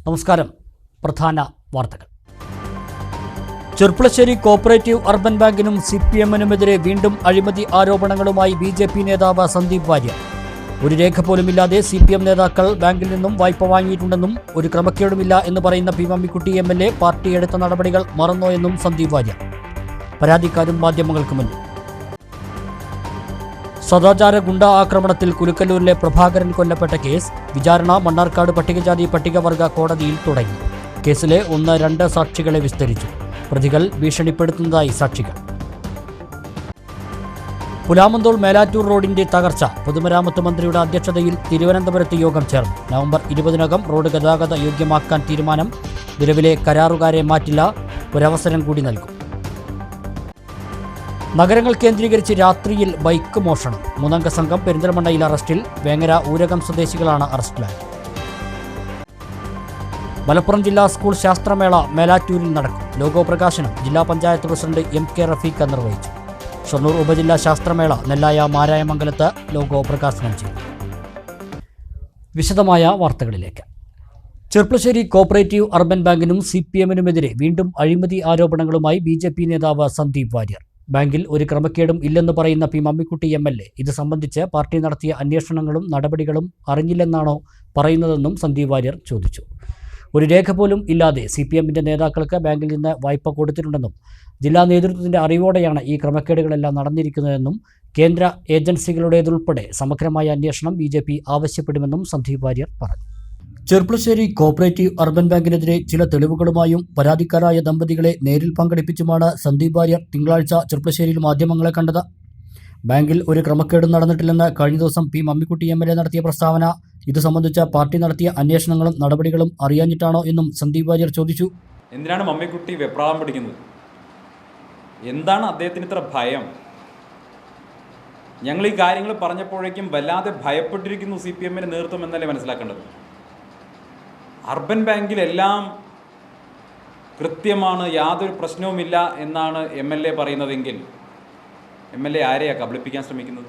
നമസ്കാരം. പ്രധാന വാർത്തകൾ. ചെർപ്പുളശ്ശേരി കോഓപ്പറേറ്റീവ് അർബൻ ബാങ്കിനും CPM-നുമെതിരെ വീണ്ടും അഴിമതി ആരോപണങ്ങളുമായി BJP നേതാവ് സന്ദീപ് വാര്യർ. ഒരു രേഖ പോലുമില്ലാതെ CPM നേതാക്കൾ ബാങ്കിൽ നിന്നും വായ്പ വാങ്ങിയിട്ടുണ്ടെന്നും ഒരു ക്രമക്കേടുമില്ല എന്ന് പറയുന്ന P. മമ്മിക്കുട്ടി MLA പാർട്ടി എടുത്ത നടപടികൾ മറന്നോ എന്നും സന്ദീപ് വാര്യർ. പരാതിക്കാരും മാധ്യമങ്ങൾക്ക് മുന്നിൽ. സദാചാര ഗുണ്ടാ ആക്രമണത്തിൽ കുലുക്കല്ലൂരിലെ പ്രഭാകരൻ കൊല്ലപ്പെട്ട കേസ് വിചാരണ മണ്ണാർക്കാട് പട്ടികജാതി പട്ടികവർഗ കോടതിയിൽ തുടങ്ങി. കേസിലെ 1-2 സാക്ഷികളെ വിസ്തരിച്ചു. പ്രതികൾ ഭീഷണിപ്പെടുത്തുന്നതായി സാക്ഷികൾ. പുലാമന്തോൾ മേലാറ്റൂർ റോഡിന്റെ തകർച്ച പൊതുമരാമത്ത് മന്ത്രിയുടെ അധ്യക്ഷതയിൽ തിരുവനന്തപുരത്ത് യോഗം ചേർന്നു. നവംബർ 20-നകം റോഡ് ഗതാഗത യോഗ്യമാക്കാൻ തീരുമാനം. നിലവിലെ കരാറുകാരെ മാറ്റില്ല, ഒരവസരം കൂടി നൽകും. നഗരങ്ങൾ കേന്ദ്രീകരിച്ച് രാത്രിയിൽ ബൈക്ക് മോഷണം. 3-അംഗ സംഘം പെരിന്തൽമണ്ണയിൽ അറസ്റ്റിൽ. വേങ്ങര ഊരകം സ്വദേശികളാണ് അറസ്റ്റിലായത്. മലപ്പുറം ജില്ലാ സ്കൂൾ ശാസ്ത്രമേള മേലാറ്റൂരിൽ നടക്കും. ലോഗോ പ്രകാശനം ജില്ലാ പഞ്ചായത്ത് പ്രസിഡന്റ് MK റഫീഖ് നിർവഹിച്ചു. ഷൊർണൂർ ഉപജില്ലാ ശാസ്ത്രമേള നെല്ലായ മാരായമംഗലത്ത് ലോഗോ പ്രകാശനം ചെയ്തു. വിശദമായ വാർത്തകളിലേക്ക്. ചെർപ്പുളശ്ശേരി കോഓപ്പറേറ്റീവ് അർബൻ ബാങ്കിനും CPM-നുമെതിരെ വീണ്ടും അഴിമതി ആരോപണങ്ങളുമായി BJP നേതാവ് സന്ദീപ് വാര്യർ. ബാങ്കിൽ ഒരു ക്രമക്കേടും ഇല്ലെന്ന് പറയുന്ന P. മമ്മിക്കുട്ടി MLA ഇത് സംബന്ധിച്ച് പാർട്ടി നടത്തിയ അന്വേഷണങ്ങളും നടപടികളും അറിഞ്ഞില്ലെന്നാണോ പറയുന്നതെന്നും സന്ദീപ് വാര്യർ ചോദിച്ചു. ഒരു രേഖ പോലും ഇല്ലാതെ CPM-ന്റെ നേതാക്കൾക്ക് ബാങ്കിൽ നിന്ന് വായ്പ കൊടുത്തിട്ടുണ്ടെന്നും ജില്ലാ നേതൃത്വത്തിന്റെ അറിവോടെയാണ് ഈ ക്രമക്കേടുകളെല്ലാം നടന്നിരിക്കുന്നതെന്നും കേന്ദ്ര ഏജൻസികളുടേതുൾപ്പെടെ സമഗ്രമായ അന്വേഷണം BJP ആവശ്യപ്പെടുമെന്നും സന്ദീപ് വാര്യർ പറഞ്ഞു. ചെർപ്പുളശ്ശേരി കോഓപ്പറേറ്റീവ് അർബൻ ബാങ്കിനെതിരെ ചില തെളിവുകളുമായും പരാതിക്കാരായ ദമ്പതികളെ നേരിൽ പങ്കെടുപ്പിച്ചുമാണ് സന്ദീപ് വാര്യർ തിങ്കളാഴ്ച ചെർപ്പുളശ്ശേരിയിൽ മാധ്യമങ്ങളെ കണ്ടത്. ബാങ്കിൽ ഒരു ക്രമക്കേടും നടന്നിട്ടില്ലെന്ന് കഴിഞ്ഞ ദിവസം P. മമ്മിക്കുട്ടി MLA നടത്തിയ പ്രസ്താവന ഇത് സംബന്ധിച്ച പാർട്ടി നടത്തിയ അന്വേഷണങ്ങളും നടപടികളും അറിയാഞ്ഞിട്ടാണോ എന്നും സന്ദീപ് വാര്യർ ചോദിച്ചു. എന്തിനാണ് മമ്മിക്കുട്ടി വെപ്രാളം പിടിക്കുന്നത്? എന്താണ് അദ്ദേഹത്തിന് ഇത്ര ഭയം? ഞങ്ങൾ ഈ കാര്യങ്ങൾ പറഞ്ഞപ്പോഴേക്കും വല്ലാതെ ഭയപ്പെട്ടിരിക്കുന്നു CPM-ന്റെ നേതൃത്വം എന്നല്ലേ മനസ്സിലാക്കേണ്ടത്. അർബൻ ബാങ്കിലെല്ലാം കൃത്യമാണ്, യാതൊരു പ്രശ്നവുമില്ല എന്നാണ് MLA പറയുന്നതെങ്കിൽ MLA ആരെയാണ് കബളിപ്പിക്കാൻ ശ്രമിക്കുന്നത്?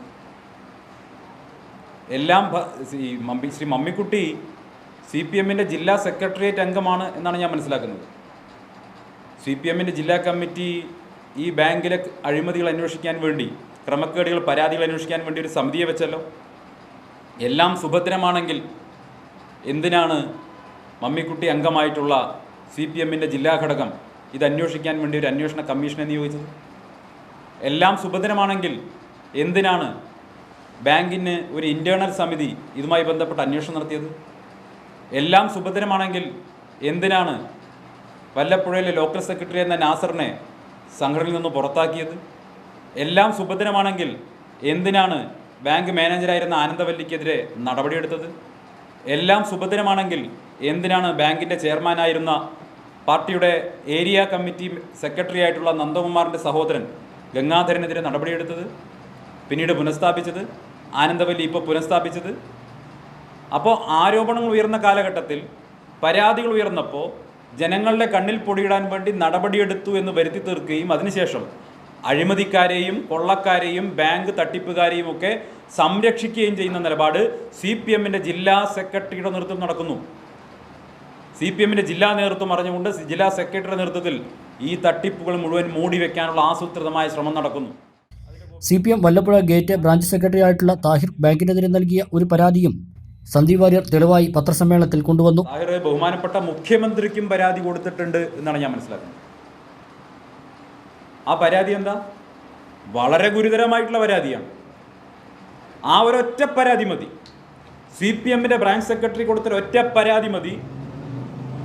എല്ലാം ശ്രീ മമ്മിക്കുട്ടി CPM-ന്റെ ജില്ലാ സെക്രട്ടേറിയറ്റ് അംഗമാണ് എന്നാണ് ഞാൻ മനസ്സിലാക്കുന്നത്. CPM-ന്റെ ജില്ലാ കമ്മിറ്റി ഈ ബാങ്കിലെ അഴിമതികൾ അന്വേഷിക്കാൻ വേണ്ടി, ക്രമക്കേടുകൾ പരാതികൾ അന്വേഷിക്കാൻ വേണ്ടി ഒരു സമിതിയെ വെച്ചല്ലോ. എല്ലാം സുഭദ്രമാണെങ്കിൽ എന്തിനാണ് മമ്മിക്കുട്ടി അംഗമായിട്ടുള്ള CPM-ന്റെ ജില്ലാ ഘടകം ഇത് അന്വേഷിക്കാൻ വേണ്ടി ഒരു അന്വേഷണ കമ്മീഷനെ നിയോഗിച്ചത്? എല്ലാം സുഭദ്രമാണെങ്കിൽ എന്തിനാണ് ബാങ്കിന് ഒരു ഇൻറ്റേർണൽ സമിതി ഇതുമായി ബന്ധപ്പെട്ട് അന്വേഷണം നടത്തിയത്? എല്ലാം സുഭദ്രമാണെങ്കിൽ എന്തിനാണ് വല്ലപ്പുഴയിലെ ലോക്കൽ സെക്രട്ടറി എന്ന നാസറിനെ സംഘടനയിൽ നിന്ന് പുറത്താക്കിയത്? എല്ലാം സുഭദ്രമാണെങ്കിൽ എന്തിനാണ് ബാങ്ക് മാനേജരായിരുന്ന ആനന്ദവല്ലിക്കെതിരെ നടപടിയെടുത്തത്? എല്ലാം സുഭദ്രമാണെങ്കിൽ എന്തിനാണ് ബാങ്കിൻ്റെ ചെയർമാനായിരുന്ന പാർട്ടിയുടെ ഏരിയ കമ്മിറ്റി സെക്രട്ടറി ആയിട്ടുള്ള നന്ദകുമാറിൻ്റെ സഹോദരൻ ഗംഗാധരനെതിരെ നടപടിയെടുത്തത്, പിന്നീട് പുനഃസ്ഥാപിച്ചത്, ആനന്ദവല്ലി ഇപ്പോൾ പുനഃസ്ഥാപിച്ചത്? അപ്പോൾ ആരോപണങ്ങൾ ഉയർന്ന കാലഘട്ടത്തിൽ, പരാതികൾ ഉയർന്നപ്പോൾ ജനങ്ങളുടെ കണ്ണിൽ പൊടിയിടാൻ വേണ്ടി നടപടിയെടുത്തു എന്ന് വരുത്തി തീർക്കുകയും അതിനുശേഷം അഴിമതിക്കാരെയും കൊള്ളക്കാരെയും ബാങ്ക് തട്ടിപ്പുകാരെയും ഒക്കെ സംരക്ഷിക്കുകയും ചെയ്യുന്ന നിലപാട് CPM-ന്റെ ജില്ലാ സെക്രട്ടറിയുടെ നേതൃത്വം നടക്കുന്നു. CPM-ന്റെ ജില്ലാ നേതൃത്വം അറിഞ്ഞുകൊണ്ട് ജില്ലാ സെക്രട്ടറിയുടെ നേതൃത്വത്തിൽ ഈ തട്ടിപ്പുകൾ മുഴുവൻ മൂടി വെക്കാനുള്ള ആസൂത്രിതമായ ശ്രമം നടക്കുന്നു. CPM Vallappuzha gate branch secretary ആയിട്ടുള്ള താഹിർ ബാങ്കിനെതിരെ നൽകിയ ഒരു പരാതിയും സന്ദീപ് വാര്യർ തെളിവായി പത്രസമ്മേളനത്തിൽ കൊണ്ടുവന്നു. താഹിർ ബഹുമാനപ്പെട്ട മുഖ്യമന്ത്രിക്കും പരാതി കൊടുത്തിട്ടുണ്ട് എന്നാണ് ഞാൻ മനസ്സിലാക്കുന്നത്. ആ പരാതി എന്താ? വളരെ ഗുരുതരമായിട്ടുള്ള പരാതിയാണ്. ആ ഒരൊറ്റ പരാതി മതി. CPM-ന്റെ ബ്രാഞ്ച് സെക്രട്ടറി കൊടുത്തൊരൊറ്റ പരാതി മതി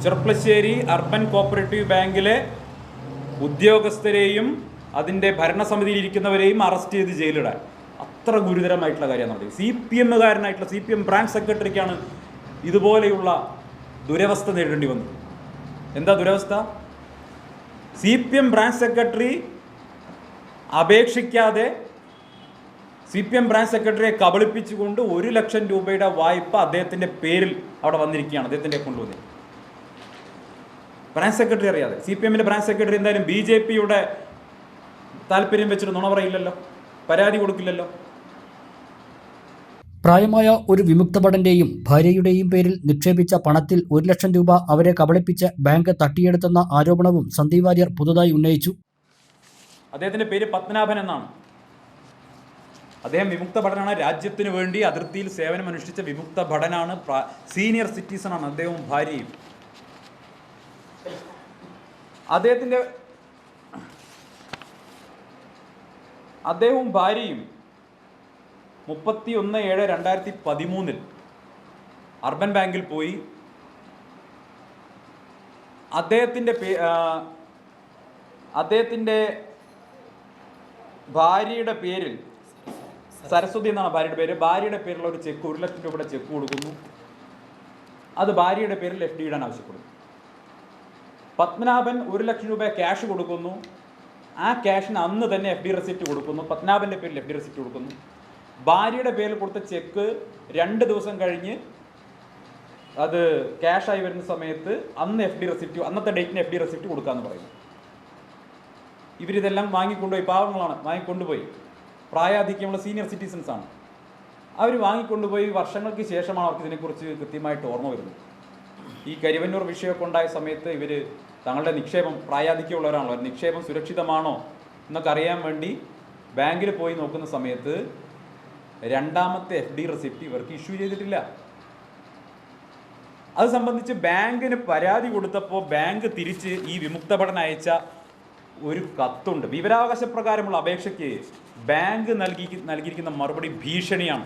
ചെർപ്പുളശ്ശേരി അർബൻ കോഓപ്പറേറ്റീവ് ബാങ്കിലെ ഉദ്യോഗസ്ഥരെയും അതിൻ്റെ ഭരണസമിതിയിൽ ഇരിക്കുന്നവരെയും അറസ്റ്റ് ചെയ്ത് ജയിലിടാൻ. അത്ര ഗുരുതരമായിട്ടുള്ള കാര്യമാണ് നടത്തിയത്. CPM-കാരനായിട്ടുള്ള CPM ബ്രാഞ്ച് സെക്രട്ടറിക്കാണ് ഇതുപോലെയുള്ള ദുരവസ്ഥ നേരിടേണ്ടി വന്നത്. എന്താ ദുരവസ്ഥ? CPM ബ്രാഞ്ച് സെക്രട്ടറി അപേക്ഷിക്കാതെ CPM ബ്രാഞ്ച് സെക്രട്ടറിയെ കബളിപ്പിച്ചുകൊണ്ട് 1 ലക്ഷം രൂപയുടെ വായ്പ അദ്ദേഹത്തിൻ്റെ പേരിൽ അവിടെ വന്നിരിക്കുകയാണ്, അദ്ദേഹത്തിൻ്റെ അക്കൗണ്ടിൽ വന്നിരിക്കുന്നത്. ബ്രാഞ്ച് സെക്രട്ടറി അറിയാതെ. CPM-ന്റെ ബ്രാഞ്ച് സെക്രട്ടറി എന്തായാലും BJP-യുടെ താല്പര്യം വെച്ചിട്ട് നുണ പറയില്ലല്ലോ, പരാതി കൊടുക്കില്ലല്ലോ. പ്രായമായ ഒരു വിമുക്ത ഭടന്റെയും ഭാര്യയുടെയും പേരിൽ നിക്ഷേപിച്ച പണത്തിൽ 1 ലക്ഷം രൂപ അവരെ കബളിപ്പിച്ച് ബാങ്ക് തട്ടിയെടുത്തെന്ന ആരോപണവും സന്ദീപ് വാര്യർ പുതുതായി ഉന്നയിച്ചു. അദ്ദേഹത്തിൻ്റെ പേര് പത്മനാഭൻ എന്നാണ്. അദ്ദേഹം വിമുക്ത ഭടനാണ്. രാജ്യത്തിന് വേണ്ടി അതിർത്തിയിൽ സേവനമനുഷ്ഠിച്ച വിമുക്ത ഭടനാണ്. സീനിയർ സിറ്റിസണാണ് അദ്ദേഹവും ഭാര്യയും. അദ്ദേഹവും ഭാര്യയും 31/7/2013 അർബൻ ബാങ്കിൽ പോയി അദ്ദേഹത്തിൻ്റെ ഭാര്യയുടെ പേരിൽ, സരസ്വതി എന്നാണ് ഭാര്യയുടെ പേര്, ഭാര്യയുടെ പേരിലുള്ള ഒരു ചെക്ക് 1 ലക്ഷം രൂപയുടെ ചെക്ക് കൊടുക്കുന്നു. അത് ഭാര്യയുടെ പേരിൽ FD ഇടാൻ ആവശ്യപ്പെടുന്നു. പത്മനാഭൻ 1 ലക്ഷം രൂപ ക്യാഷ് കൊടുക്കുന്നു. ആ ക്യാഷിന് അന്ന് തന്നെ FD റെസിപ്റ്റ് കൊടുക്കുന്നു. പത്മനാഭൻ്റെ പേരിൽ FD റെസിപ്റ്റ് കൊടുക്കുന്നു. ഭാര്യയുടെ പേരിൽ കൊടുത്ത ചെക്ക് 2 ദിവസം കഴിഞ്ഞ് അത് ക്യാഷായി വരുന്ന സമയത്ത് അന്ന് FD റെസിപ്റ്റ്, അന്നത്തെ ഡേറ്റിന് FD റെസിപ്റ്റ് കൊടുക്കാമെന്ന് പറയുന്നു. ഇവരിതെല്ലാം വാങ്ങിക്കൊണ്ടുപോയി, പാവങ്ങളാണ്, വാങ്ങിക്കൊണ്ടുപോയി. പ്രായാധിക്യമുള്ള സീനിയർ സിറ്റിസൺസ് ആണ്. അവർ വാങ്ങിക്കൊണ്ടുപോയി. വർഷങ്ങൾക്ക് ശേഷമാണ് അവർക്ക് ഇതിനെക്കുറിച്ച് കൃത്യമായിട്ട് ഓർമ്മ വരുന്നത്. ഈ കരിവന്നൂർ വിഷയമൊക്കെ ഉണ്ടായ സമയത്ത് ഇവർ തങ്ങളുടെ നിക്ഷേപം, പ്രായാധിക്യമുള്ളവരാണല്ലോ, നിക്ഷേപം സുരക്ഷിതമാണോ എന്നൊക്കെ അറിയാൻ വേണ്ടി ബാങ്കിൽ പോയി നോക്കുന്ന സമയത്ത് 2ാമത്തെ FD റെസിപ്റ്റ് ഇവർക്ക് ഇഷ്യൂ ചെയ്തിട്ടില്ല. അത് സംബന്ധിച്ച് ബാങ്കിന് പരാതി കൊടുത്തപ്പോൾ ബാങ്ക് തിരിച്ച് ഈ വിമുക്ത ഭടൻ അയച്ച ഒരു കത്തുണ്ട്. വിവരാവകാശ പ്രകാരമുള്ള അപേക്ഷയ്ക്ക് ബാങ്ക് നൽകിയിരിക്കുന്ന മറുപടി ഭീഷണിയാണ്.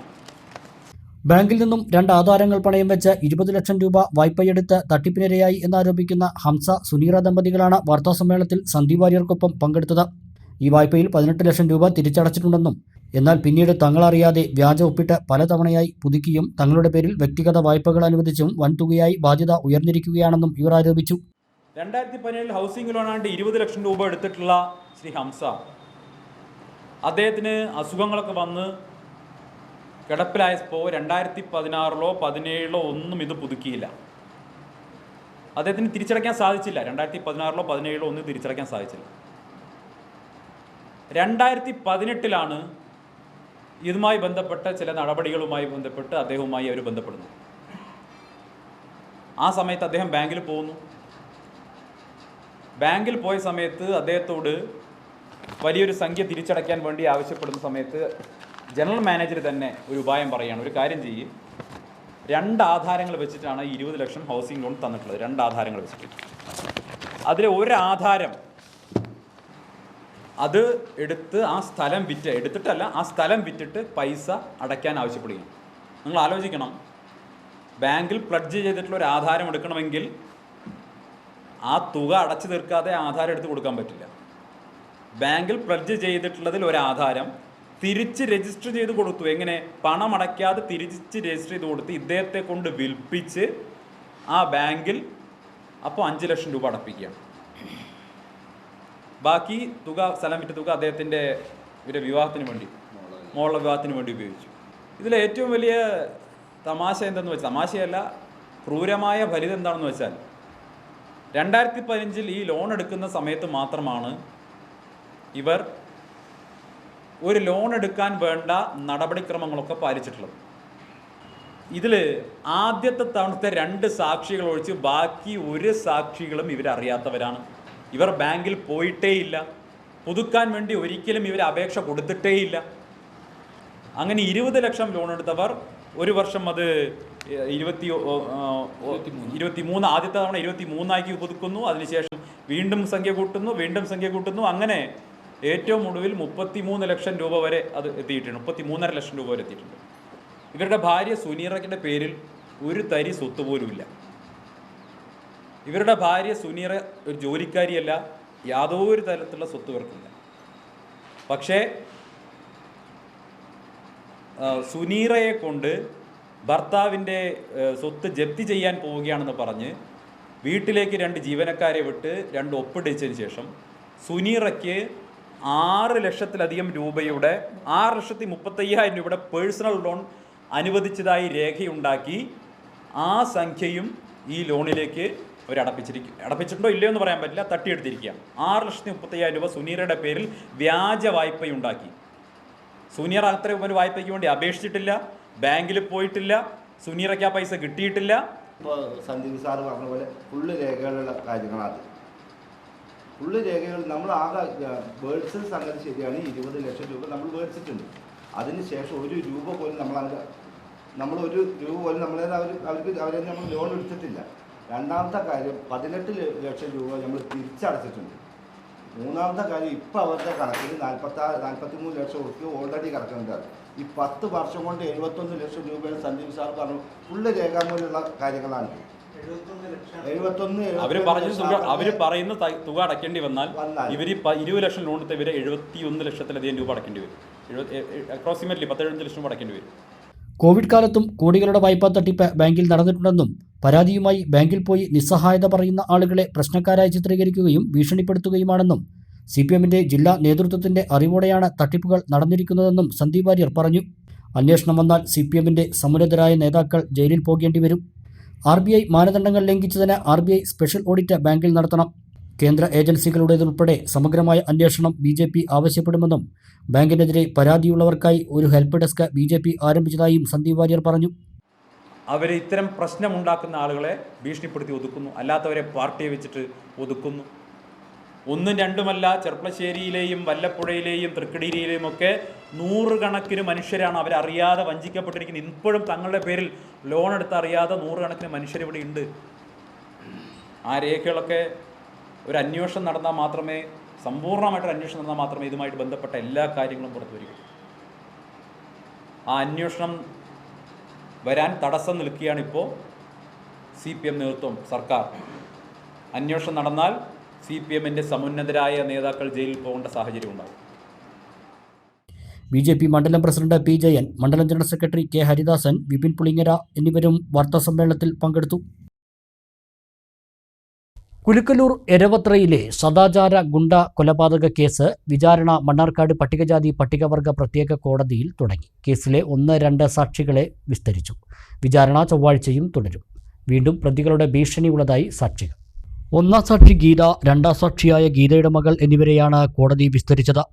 ബാങ്കിൽ നിന്നും 2 ആധാരങ്ങൾ പണയം വെച്ച് 20 ലക്ഷം രൂപ വായ്പയെടുത്ത് തട്ടിപ്പിനിരയായി എന്നാരോപിക്കുന്ന ഹംസ, സുനീറ ദമ്പതികളാണ് വാർത്താസമ്മേളനത്തിൽ സന്ദീപ് വാര്യർക്കൊപ്പം പങ്കെടുത്തത്. ഈ വായ്പയിൽ 18 ലക്ഷം രൂപ തിരിച്ചടച്ചിട്ടുണ്ടെന്നും എന്നാൽ പിന്നീട് തങ്ങളറിയാതെ വ്യാജ ഒപ്പിട്ട് പലതവണയായി പുതുക്കിയും തങ്ങളുടെ പേരിൽ വ്യക്തിഗത വായ്പകൾ അനുവദിച്ചും വൻതുകയായി ബാധ്യത ഉയർന്നിരിക്കുകയാണെന്നും ഇവർ ആരോപിച്ചു. 2017 ഹൗസിംഗ് ലോണാണ്ട് 20 ലക്ഷം രൂപ എടുത്തിട്ടുള്ള ശ്രീ ഹംസ, അദ്ദേഹത്തിന് അസുഖങ്ങളൊക്കെ വന്ന് കിടപ്പിലായപ്പോൾ 2016 17 ഒന്നും ഇത് പുതുക്കിയില്ല. അദ്ദേഹത്തിന് തിരിച്ചടയ്ക്കാൻ സാധിച്ചില്ല. 2016 17 ഒന്നും തിരിച്ചടയ്ക്കാൻ സാധിച്ചില്ല. 2018 ഇതുമായി ബന്ധപ്പെട്ട ചില നടപടികളുമായി ബന്ധപ്പെട്ട് അദ്ദേഹവുമായി അവർ ബന്ധപ്പെടുന്നു. ആ സമയത്ത് അദ്ദേഹം ബാങ്കിൽ പോകുന്നു. ബാങ്കിൽ പോയ സമയത്ത് അദ്ദേഹത്തോട് വലിയൊരു സംഖ്യ തിരിച്ചടയ്ക്കാൻ വേണ്ടി ആവശ്യപ്പെടുന്ന സമയത്ത് ജനറൽ മാനേജർ തന്നെ ഒരു ഉപായം പറയുകയാണ്. ഒരു കാര്യം ചെയ്യും, 2 ആധാരങ്ങൾ വെച്ചിട്ടാണ് 20 ലക്ഷം ഹൗസിംഗ് ലോൺ തന്നിട്ടുള്ളത്. 2 ആധാരങ്ങൾ വെച്ചിട്ട് അതിലെ ഒരു ആധാരം അത് എടുത്ത് ആ സ്ഥലം വിറ്റിട്ട് പൈസ അടയ്ക്കാൻ ആവശ്യപ്പെടുകയാണ്. നിങ്ങൾ ആലോചിക്കണം, ബാങ്കിൽ പ്ലഡ്ജ് ചെയ്തിട്ടുള്ള ഒരു ആധാരം എടുക്കണമെങ്കിൽ ആ തുക അടച്ചു തീർക്കാതെ ആധാരം എടുത്ത് കൊടുക്കാൻ പറ്റില്ല. ബാങ്കിൽ പ്ലഡ്ജ് ചെയ്തിട്ടുള്ളതിൽ ഒരു ആധാരം തിരിച്ച് രജിസ്റ്റർ ചെയ്ത് കൊടുത്തു. എങ്ങനെ? പണം അടയ്ക്കാതെ തിരിച്ച് രജിസ്റ്റർ ചെയ്ത് കൊടുത്ത് ഇദ്ദേഹത്തെ കൊണ്ട് വിൽപ്പിച്ച് ആ ബാങ്കിൽ അപ്പോൾ 5 ലക്ഷം രൂപ അടപ്പിക്കുകയാണ്. ബാക്കി തുക, സ്ഥലം വിറ്റ തുക അദ്ദേഹത്തിൻ്റെ വിവാഹത്തിന് വേണ്ടി, മോളുടെ വിവാഹത്തിന് വേണ്ടി ഉപയോഗിച്ചു. ഇതിൽ ഏറ്റവും വലിയ തമാശ എന്തെന്ന് വെച്ചാൽ, തമാശയല്ല, ക്രൂരമായ ഫലിതം എന്താണെന്ന് വെച്ചാൽ 2015 ഈ ലോൺ എടുക്കുന്ന സമയത്ത് മാത്രമാണ് ഇവർ ഒരു ലോൺ എടുക്കാൻ വേണ്ട നടപടിക്രമങ്ങളൊക്കെ പാലിച്ചിട്ടുള്ളത്. ഇതിൽ ആദ്യത്തെ തവണത്തെ 2 സാക്ഷികൾ ഒഴിച്ച് ബാക്കി ഒരു സാക്ഷികളും ഇവരറിയാത്തവരാണ്. ഇവർ ബാങ്കിൽ പോയിട്ടേയില്ല. പുതുക്കാൻ വേണ്ടി ഒരിക്കലും ഇവർ അപേക്ഷ കൊടുത്തിട്ടേയില്ല. അങ്ങനെ 20 ലക്ഷം ലോൺ എടുത്തവർ ഒരു വർഷം അത് 23 ആദ്യത്തെ തവണ 23 പുതുക്കുന്നു. അതിനുശേഷം വീണ്ടും സംഖ്യ കൂട്ടുന്നു. അങ്ങനെ ഏറ്റവും ഒടുവിൽ 33 ലക്ഷം രൂപ വരെ അത് എത്തിയിട്ടുണ്ട്. 33.5 ലക്ഷം രൂപ വരെ എത്തിയിട്ടുണ്ട്. ഇവരുടെ ഭാര്യ സുനീറയ്ക്കിൻ്റെ പേരിൽ ഒരു തരി സ്വത്ത് പോലുമില്ല. ഇവരുടെ ഭാര്യ സുനീറ ഒരു ജോലിക്കാരിയല്ല, യാതൊരു തരത്തിലുള്ള സ്വത്ത് ഇവർക്കില്ല. പക്ഷേ സുനീറയെ കൊണ്ട് ഭർത്താവിൻ്റെ സ്വത്ത് ജപ്തി ചെയ്യാൻ പോവുകയാണെന്ന് പറഞ്ഞ് വീട്ടിലേക്ക് 2 ജീവനക്കാരെ വിട്ട് 2 ഒപ്പിടിച്ചതിന് ശേഷം സുനീറയ്ക്ക് 6 ലക്ഷത്തിലധികം രൂപയുടെ 6,35,000 രൂപയുടെ പേഴ്സണൽ ലോൺ അനുവദിച്ചതായി രേഖയുണ്ടാക്കി ആ സംഖ്യയും ഈ ലോണിലേക്ക് അവർ അടപ്പിച്ചിട്ടുണ്ടോ ഇല്ലയോ എന്ന് പറയാൻ പറ്റില്ല, തട്ടിയെടുത്തിരിക്കുകയാണ്. 6,35,000 രൂപ സുനീറയുടെ പേരിൽ വ്യാജ വായ്പയുണ്ടാക്കി. സുനീറ അത്രയും ഒരു വായ്പയ്ക്ക് വേണ്ടി അപേക്ഷിച്ചിട്ടില്ല. ബാങ്കിൽ പോയിട്ടില്ല, സുനീറയ്ക്ക് ആ പൈസ കിട്ടിയിട്ടില്ല. ഇപ്പോൾ സന്ദീപ് സാറ് പറഞ്ഞ പോലെ ഫുള്ള് രേഖകളുള്ള കാര്യങ്ങളാണ്. ഫുള്ള് രേഖകൾ നമ്മൾ ആകെ മേടിച്ച സംഗതി ശരിയാണ്. 20 ലക്ഷം രൂപ നമ്മൾ മേടിച്ചിട്ടുണ്ട്. അതിനുശേഷം ഒരു രൂപ പോലും നമ്മളൊരു രൂപ പോലും അവരെ നമ്മൾ ലോൺ എടുത്തിട്ടില്ല. രണ്ടാമത്തെ കാര്യം 18 ലക്ഷം രൂപ നമ്മൾ തിരിച്ചടച്ചിട്ടുണ്ട്. മൂന്നാമത്തെ കാര്യം ഇപ്പോൾ അവരുടെ കണക്കിൽ 43 ലക്ഷം രൂപ ഓൾറെഡി കിടക്കുന്നുണ്ട്. ഈ 10 വർഷം കൊണ്ട് 71 ലക്ഷം രൂപയാണ് സന്ദീപ് സാർ പറഞ്ഞു. ഫുള്ള് രേഖാമൂലമുള്ള കാര്യങ്ങളാണ്. 71 അവർ പറയുന്ന തുക അടയ്ക്കേണ്ടി വന്നാൽ ഇവർ 20 ലക്ഷം ലോൺ എടുത്ത ഇവരെ 71 ലക്ഷത്തിലധികം രൂപ അടയ്ക്കേണ്ടി വരും. അപ്രോക്സിമേറ്റ്ലി 15 ലക്ഷം രൂപ അടയ്ക്കേണ്ടി വരും. കോവിഡ് കാലത്തും കോടികളുടെ വായ്പാ തട്ടിപ്പ് ബാങ്കിൽ നടന്നിട്ടുണ്ടെന്നും പരാതിയുമായി ബാങ്കിൽ പോയി നിസ്സഹായത പറയുന്ന ആളുകളെ പ്രശ്നക്കാരായി ചിത്രീകരിക്കുകയും ഭീഷണിപ്പെടുത്തുകയുമാണെന്നും CPMന്റെ ജില്ലാ നേതൃത്വത്തിന്റെ അറിവോടെയാണ് തട്ടിപ്പുകൾ നടന്നിരിക്കുന്നതെന്നും സന്ദീപ് വാര്യർ പറഞ്ഞു. അന്വേഷണം വന്നാൽ CPMന്റെ സമുന്നതരായ നേതാക്കൾ ജയിലിൽ പോകേണ്ടി വരും. RBI മാനദണ്ഡങ്ങൾ ലംഘിച്ചതിന് RBI സ്പെഷ്യൽ ഓഡിറ്റ് ബാങ്കിൽ നടത്തണം. കേന്ദ്ര ഏജൻസികളുടേതുൾപ്പെടെ സമഗ്രമായ അന്വേഷണം BJP ആവശ്യപ്പെടുമെന്നും ബാങ്കിനെതിരെ പരാതിയുള്ളവർക്കായി ഒരു ഹെൽപ്പ് ഡെസ്ക് BJP ആരംഭിച്ചതായും സന്ദീപ് വാര്യർ പറഞ്ഞു. അവർ ഇത്തരം പ്രശ്നമുണ്ടാക്കുന്ന ആളുകളെ ഭീഷണിപ്പെടുത്തി ഒതുക്കുന്നു, അല്ലാത്തവരെ പാർട്ടിയെ വെച്ചിട്ട് ഒതുക്കുന്നു. ഒന്നും രണ്ടുമല്ല, ചെർപ്പളശ്ശേരിയിലെയും വല്ലപ്പുഴയിലെയും തൃക്കടിയിലെയും ഒക്കെ 100 കണക്കിന് മനുഷ്യരാണ് അവരറിയാതെ വഞ്ചിക്കപ്പെട്ടിരിക്കുന്നത്. ഇപ്പോഴും തങ്ങളുടെ പേരിൽ ലോൺ എടുത്ത് അറിയാതെ 100 കണക്കിന് മനുഷ്യരിവിടെ ഉണ്ട്. ആ രേഖകളൊക്കെ ഒരു അന്വേഷണം നടന്നാൽ മാത്രമേ, സമ്പൂർണ്ണമായിട്ടൊരു അന്വേഷണം നടന്നാൽ മാത്രമേ ഇതുമായിട്ട് ബന്ധപ്പെട്ട എല്ലാ കാര്യങ്ങളും പുറത്തു വരികയുള്ളൂ. ആ അന്വേഷണം വരാൻ തടസ്സം നിൽക്കുകയാണിപ്പോൾ CPM നേതൃത്വം, സർക്കാർ. അന്വേഷണം നടന്നാൽ CPMന്റെ സമുന്നതരായ നേതാക്കൾ ജയിലിൽ പോകേണ്ട സാഹചര്യം ഉണ്ടാകും. BJP മണ്ഡലം പ്രസിഡന്റ് P. ജയൻ, മണ്ഡലം general secretary K. Haridasan, Vipin Pulingara എന്നിവരും വാർത്താസമ്മേളനത്തിൽ പങ്കെടുത്തു. കുലുക്കലൂർ എരവത്രയിലെ സദാചാര ഗുണ്ട കൊലപാതക കേസ് വിചാരണ മണ്ണാർക്കാട് പട്ടികജാതി പട്ടികവർഗ പ്രത്യേക കോടതിയിൽ തുടങ്ങി. കേസിലെ 1-2 സാക്ഷികളെ വിസ്തരിച്ചു. വിചാരണ ചൊവ്വാഴ്ചയും തുടരും. വീണ്ടും പ്രതികളുടെ ഭീഷണിയുള്ളതായി സാക്ഷികൾ. 1-ാം സാക്ഷി ഗീത, 2-ാം സാക്ഷിയായ ഗീതയുടെ മകൾ എന്നിവരെയാണ് കോടതി വിസ്തരിച്ചത്.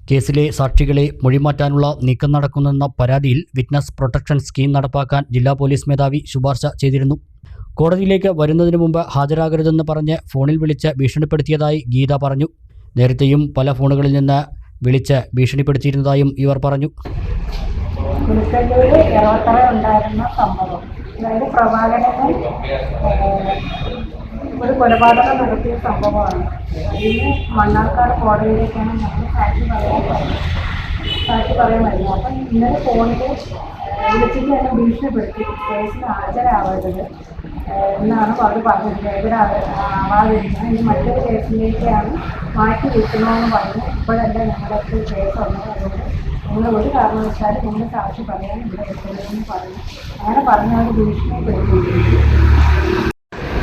കേസിലെ സാക്ഷികളെ മൊഴിമാറ്റാനുള്ള നീക്കം നടക്കുന്നെന്ന പരാതിയിൽ വിറ്റ്നസ് പ്രൊട്ടക്ഷൻ സ്കീം നടപ്പാക്കാൻ ജില്ലാ പോലീസ് മേധാവി ശുപാർശ ചെയ്തിരുന്നു. കോടതിയിലേക്ക് വരുന്നതിന് മുമ്പ് ഹാജരാകരുതെന്ന് പറഞ്ഞ് ഫോണിൽ വിളിച്ച് ഭീഷണിപ്പെടുത്തിയതായി ഗീത പറഞ്ഞു. നേരത്തെയും പല ഫോണുകളിൽ നിന്ന് വിളിച്ച് ഭീഷണിപ്പെടുത്തിയിരുന്നതായും ഇവർ പറഞ്ഞു. ഉണ്ടായിരുന്ന സംഭവം, അതായത് പ്രഭാകരനെ ഒരു കൊലപാതകം നടത്തിയ സംഭവമാണ്. അതിന് മണ്ണാർക്കാട് കോടതിയിലേക്കാണ് ഞങ്ങൾ സാക്ഷി പറയാൻ വരുന്നത്. അപ്പം ഇന്നലെ ഫോണിൽ വിളിച്ചിട്ട് എന്നെ ഭീഷണിപ്പെടുത്തി കേസിന് ഹാജരാവരുത് എന്നാണ് അവർ പറഞ്ഞത്. ഇവിടെ ആവാതിരിക്കുന്നത്, ഇനി മറ്റൊരു കേസിലേക്കാണ് മാറ്റി വെക്കണമെന്ന് പറഞ്ഞു. ഇപ്പോഴല്ല ഞങ്ങളുടെ കേസ് വന്നത്, അതുകൊണ്ട് നിങ്ങൾ ഒരു കാരണവശാലും നിങ്ങൾ സാക്ഷി പറയാൻ ഇവിടെ എത്തരുതെന്ന് പറഞ്ഞു. അങ്ങനെ പറഞ്ഞവർ ഭീഷണിപ്പെടുത്തിയിരുന്നു.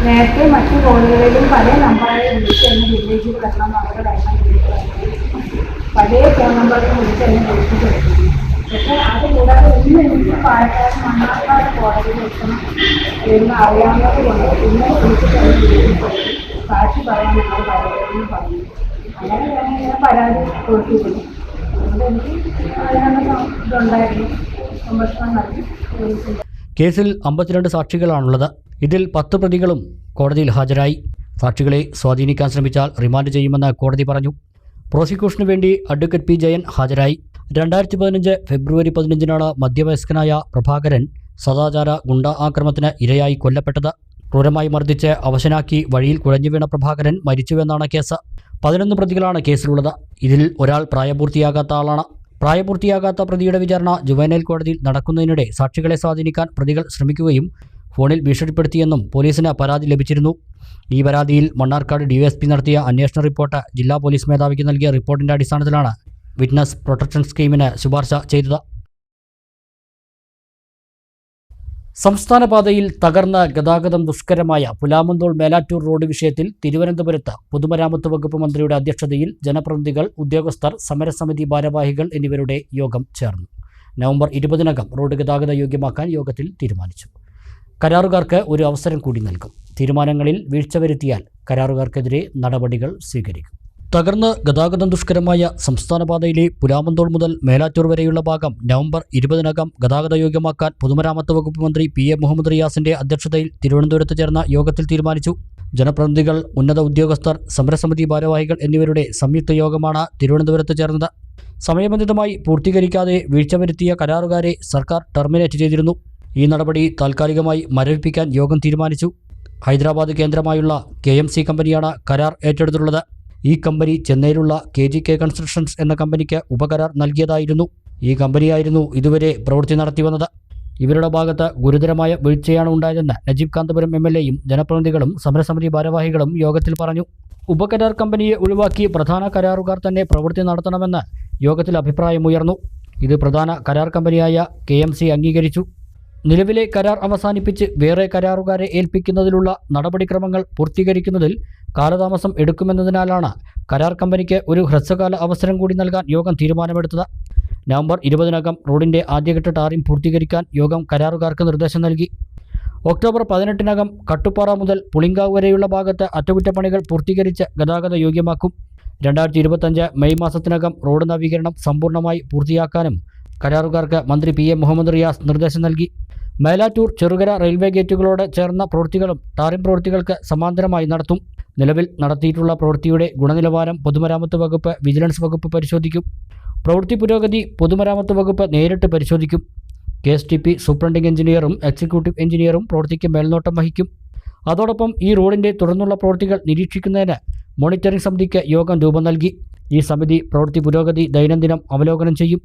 നേരത്തെ മറ്റു കോളുകളിലും പല നമ്പറുകളിൽ വിളിച്ച് എന്നെ വില്ലേജിൽ വരണം, അവരുടെ എണ്ണം പഴയ ഫോൺ നമ്പറിൽ വിളിച്ച് എന്നെ ഭീഷണിപ്പെടുത്തി. പക്ഷേ അത് കൂടാതെ ഇന്ന് എനിക്ക് പാലക്കാട് മണ്ണാർക്കാട് കോടതിയിൽ എത്തണം എന്ന് അറിയാവുന്നത് കൊണ്ട് ഇന്നലെ വിളിച്ചിട്ട് എന്നെ ഭീഷണിപ്പെടുത്തി സാക്ഷി പറയാൻ ഞങ്ങൾ വരരുതെന്ന് പറഞ്ഞു. അങ്ങനെ ഞാൻ പരാതി കൊടുത്തിരുന്നു. അതുകൊണ്ട് എനിക്ക് അതിനുള്ള ഇതുണ്ടായിരുന്നു, സംരക്ഷണം നൽകി പോലീസിൻ്റെ. കേസിൽ 52 സാക്ഷികളാണുള്ളത്. ഇതിൽ 10 പ്രതികളും കോടതിയിൽ ഹാജരായി. സാക്ഷികളെ സ്വാധീനിക്കാൻ ശ്രമിച്ചാൽ റിമാൻഡ് ചെയ്യുമെന്ന് കോടതി പറഞ്ഞു. പ്രോസിക്യൂഷനു വേണ്ടി അഡ്വക്കേറ്റ് P. ജയൻ ഹാജരായി. 2015 ഫെബ്രുവരി 15-നാണ് മധ്യവയസ്കനായ പ്രഭാകരൻ സദാചാര ഗുണ്ട ആക്രമണത്തിന് ഇരയായി കൊല്ലപ്പെട്ടത്. ക്രൂരമായി മർദ്ദിച്ച് അവശനാക്കി വഴിയിൽ കുഴഞ്ഞു വീണ പ്രഭാകരൻ മരിച്ചുവെന്നാണ് കേസ്. 11 പ്രതികളാണ് കേസിലുള്ളത്. ഇതിൽ ഒരാൾ പ്രായപൂർത്തിയാകാത്ത ആളാണ്. പ്രായപൂർത്തിയാകാത്ത പ്രതിയുടെ വിചാരണ ജുവനൈൽ കോടതിയിൽ നടക്കുന്നതിനിടെ സാക്ഷികളെ സ്വാധീനിക്കാൻ പ്രതികൾ ശ്രമിക്കുകയും ഫോണിൽ ഭീഷണിപ്പെടുത്തിയെന്നും പോലീസിന് പരാതി ലഭിച്ചിരുന്നു. ഈ പരാതിയിൽ മണ്ണാർക്കാട് DYSP നടത്തിയ അന്വേഷണ റിപ്പോർട്ട് ജില്ലാ പോലീസ് മേധാവിക്ക് നൽകിയ റിപ്പോർട്ടിന്റെ അടിസ്ഥാനത്തിലാണ് വിറ്റ്നസ് പ്രൊട്ടക്ഷൻ സ്കീമിന് ശുപാർശ ചെയ്തത്. സംസ്ഥാന പാതയിൽ തകർന്ന ഗതാഗതം ദുഷ്കരമായ പുലാമന്തോൾ മേലാറ്റൂർ റോഡ് വിഷയത്തിൽ തിരുവനന്തപുരത്ത് പൊതുമരാമത്ത് വകുപ്പ് മന്ത്രിയുടെ അധ്യക്ഷതയിൽ ജനപ്രതിനിധികൾ, ഉദ്യോഗസ്ഥർ, സമരസമിതി ഭാരവാഹികൾ എന്നിവരുടെ യോഗം ചേർന്നു. നവംബർ 20-നകം റോഡ് ഗതാഗത യോഗ്യമാക്കാൻ യോഗത്തിൽ തീരുമാനിച്ചു. കരാറുകാർക്ക് ഒരു അവസരം കൂടി നൽകും. തീരുമാനങ്ങളിൽ വീഴ്ച വരുത്തിയാൽ കരാറുകാർക്കെതിരെ നടപടികൾ സ്വീകരിക്കും. തകർന്ന് ഗതാഗതം ദുഷ്കരമായ സംസ്ഥാനപാതയിലെ പുലാമന്തോൾ മുതൽ മേലാറ്റൂർ വരെയുള്ള ഭാഗം നവംബർ 20-നകം ഗതാഗതയോഗ്യമാക്കാൻ പൊതുമരാമത്ത് വകുപ്പ് മന്ത്രി PM മുഹമ്മദ് റിയാസിന്റെ അധ്യക്ഷതയിൽ തിരുവനന്തപുരത്ത് ചേർന്ന യോഗത്തിൽ തീരുമാനിച്ചു. ജനപ്രതിനിധികൾ, ഉന്നത ഉദ്യോഗസ്ഥർ, സമരസമിതി ഭാരവാഹികൾ എന്നിവരുടെ സംയുക്ത യോഗമാണ് തിരുവനന്തപുരത്ത് ചേർന്നത്. സമയബന്ധിതമായി പൂർത്തീകരിക്കാതെ വീഴ്ച വരുത്തിയ കരാറുകാരെ സർക്കാർ ടെർമിനേറ്റ് ചെയ്തിരുന്നു. ഈ നടപടി താൽക്കാലികമായി മരവിപ്പിക്കാൻ യോഗം തീരുമാനിച്ചു. ഹൈദരാബാദ് കേന്ദ്രമായുള്ള KMC കമ്പനിയാണ് കരാർ ഏറ്റെടുത്തിട്ടുള്ളത്. ഈ കമ്പനി ചെന്നൈയിലുള്ള KGK കൺസ്ട്രക്ഷൻസ് എന്ന കമ്പനിക്ക് ഉപകരാർ നൽകിയതായിരുന്നു. ഈ കമ്പനിയായിരുന്നു ഇതുവരെ പ്രവൃത്തി നടത്തിവന്നത്. ഇവരുടെ ഭാഗത്ത് ഗുരുതരമായ വീഴ്ചയാണ് ഉണ്ടായതെന്ന് നജീബ് കാന്തപുരം MLAയും ജനപ്രതിനിധികളും സമരസമിതി ഭാരവാഹികളും യോഗത്തിൽ പറഞ്ഞു. ഉപകരാർ കമ്പനിയെ ഒഴിവാക്കി പ്രധാന കരാറുകാർ തന്നെ പ്രവൃത്തി നടത്തണമെന്ന് യോഗത്തിൽ അഭിപ്രായമുയർന്നു. ഇത് പ്രധാന കരാർ കമ്പനിയായ KMC അംഗീകരിച്ചു. നിലവിലെ കരാർ അവസാനിപ്പിച്ച് വേറെ കരാറുകാരെ ഏൽപ്പിക്കുന്നതിലുള്ള നടപടിക്രമങ്ങൾ പൂർത്തീകരിക്കുന്നതിൽ കാലതാമസം എടുക്കുമെന്നതിനാലാണ് കരാർ കമ്പനിക്ക് ഒരു ഹ്രസ്വകാല അവസരം കൂടി നൽകാൻ യോഗം തീരുമാനമെടുത്തത്. നവംബർ 20-നകം റോഡിന്റെ ആദ്യഘട്ട ടാറിംഗ് പൂർത്തീകരിക്കാൻ യോഗം കരാറുകാർക്ക് നിർദ്ദേശം നൽകി. ഒക്ടോബർ 18-നകം കട്ടുപ്പാറ മുതൽ പുളിങ്കാവ് വരെയുള്ള ഭാഗത്ത് അറ്റകുറ്റപ്പണികൾ പൂർത്തീകരിച്ച് ഗതാഗത യോഗ്യമാക്കും. 2025 മെയ് മാസത്തിനകം റോഡ് നവീകരണം സമ്പൂർണ്ണമായി പൂർത്തിയാക്കാനും കരാറുകാർക്ക് മന്ത്രി PM മുഹമ്മദ് റിയാസ് നിർദ്ദേശം നൽകി. മേലാറ്റൂർ ചെറുകര റെയിൽവേ ഗേറ്റുകളോട് ചേർന്ന പ്രവൃത്തികളും ടാറിംഗ് പ്രവൃത്തികൾക്ക് സമാന്തരമായി നടത്തും. നിലവിൽ നടത്തിയിട്ടുള്ള പ്രവൃത്തിയുടെ ഗുണനിലവാരം പൊതുമരാമത്ത് വകുപ്പ്, വിജിലൻസ് വകുപ്പ് പരിശോധിക്കും. പ്രവൃത്തി പുരോഗതി പൊതുമരാമത്ത് വകുപ്പ് നേരിട്ട് പരിശോധിക്കും. KSTP സൂപ്രണ്ടിംഗ് എഞ്ചിനീയറും എക്സിക്യൂട്ടീവ് എഞ്ചിനീയറും പ്രവൃത്തിക്ക് മേൽനോട്ടം വഹിക്കും. അതോടൊപ്പം ഈ റോഡിന്റെ തുടർന്നുള്ള പ്രവൃത്തികൾ നിരീക്ഷിക്കുന്നതിന് മോണിറ്ററിംഗ് സമിതിക്ക് യോഗം രൂപം നൽകി. ഈ സമിതി പ്രവൃത്തി പുരോഗതി ദൈനംദിനം അവലോകനം ചെയ്യും.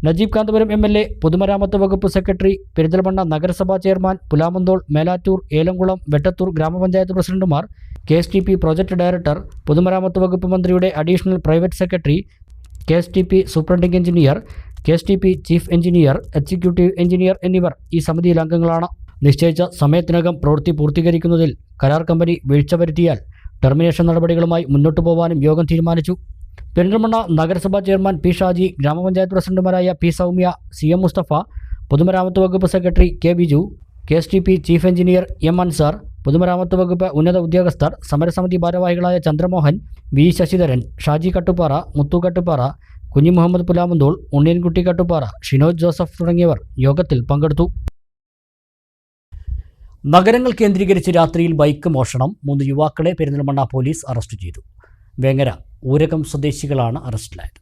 നജീബ് കാന്തപുരം MLA, പൊതുമരാമത്ത് വകുപ്പ് സെക്രട്ടറി, പെരിന്തൽമണ്ണ നഗരസഭാ ചെയർമാൻ, പുലാമന്തോൾ, മേലാറ്റൂർ, ഏലംകുളം, വെട്ടത്തൂർ ഗ്രാമപഞ്ചായത്ത് പ്രസിഡന്റുമാർ, KSTP പ്രോജക്ട് ഡയറക്ടർ, പൊതുമരാമത്ത് വകുപ്പ് മന്ത്രിയുടെ additional private secretary, KSTP superintending engineer, KSTP chief engineer, executive engineer എന്നിവർ ഈ സമിതിയിൽ അംഗങ്ങളാണ്. നിശ്ചയിച്ച സമയത്തിനകം പ്രവൃത്തി പൂർത്തീകരിക്കുന്നതിൽ കരാർ കമ്പനി വീഴ്ച വരുത്തിയാൽ ടെർമിനേഷൻ നടപടികളുമായി മുന്നോട്ടു പോകാനും യോഗം തീരുമാനിച്ചു. പെരിന്തൽമണ്ണ നഗരസഭാ ചെയർമാൻ P. ഷാജി, ഗ്രാമപഞ്ചായത്ത് പ്രസിഡന്റുമാരായ P. സൗമ്യ, CM മുസ്തഫ, പൊതുമരാമത്ത് വകുപ്പ് secretary K. Biju, KSTP chief engineer M. Ansar, പൊതുമരാമത്ത് വകുപ്പ് ഉന്നത ഉദ്യോഗസ്ഥർ, സമരസമിതി ഭാരവാഹികളായ ചന്ദ്രമോഹൻ, V. ശശിധരൻ, ഷാജി കട്ടുപ്പാറ, മുത്തു കട്ടുപ്പാറ, കുഞ്ഞി മുഹമ്മദ് പുലാമന്തോൾ, ഉണ്ണിയൻകുട്ടി കട്ടുപ്പാറ, ഷിനോജ് ജോസഫ് തുടങ്ങിയവർ യോഗത്തിൽ പങ്കെടുത്തു. നഗരങ്ങൾ കേന്ദ്രീകരിച്ച് രാത്രിയിൽ ബൈക്ക് മോഷണം. 3 യുവാക്കളെ പെരിന്തൽമണ്ണ പോലീസ് അറസ്റ്റ് ചെയ്തു. വേങ്ങര ഊരകം സ്വദേശികളാണ് അറസ്റ്റിലായത്.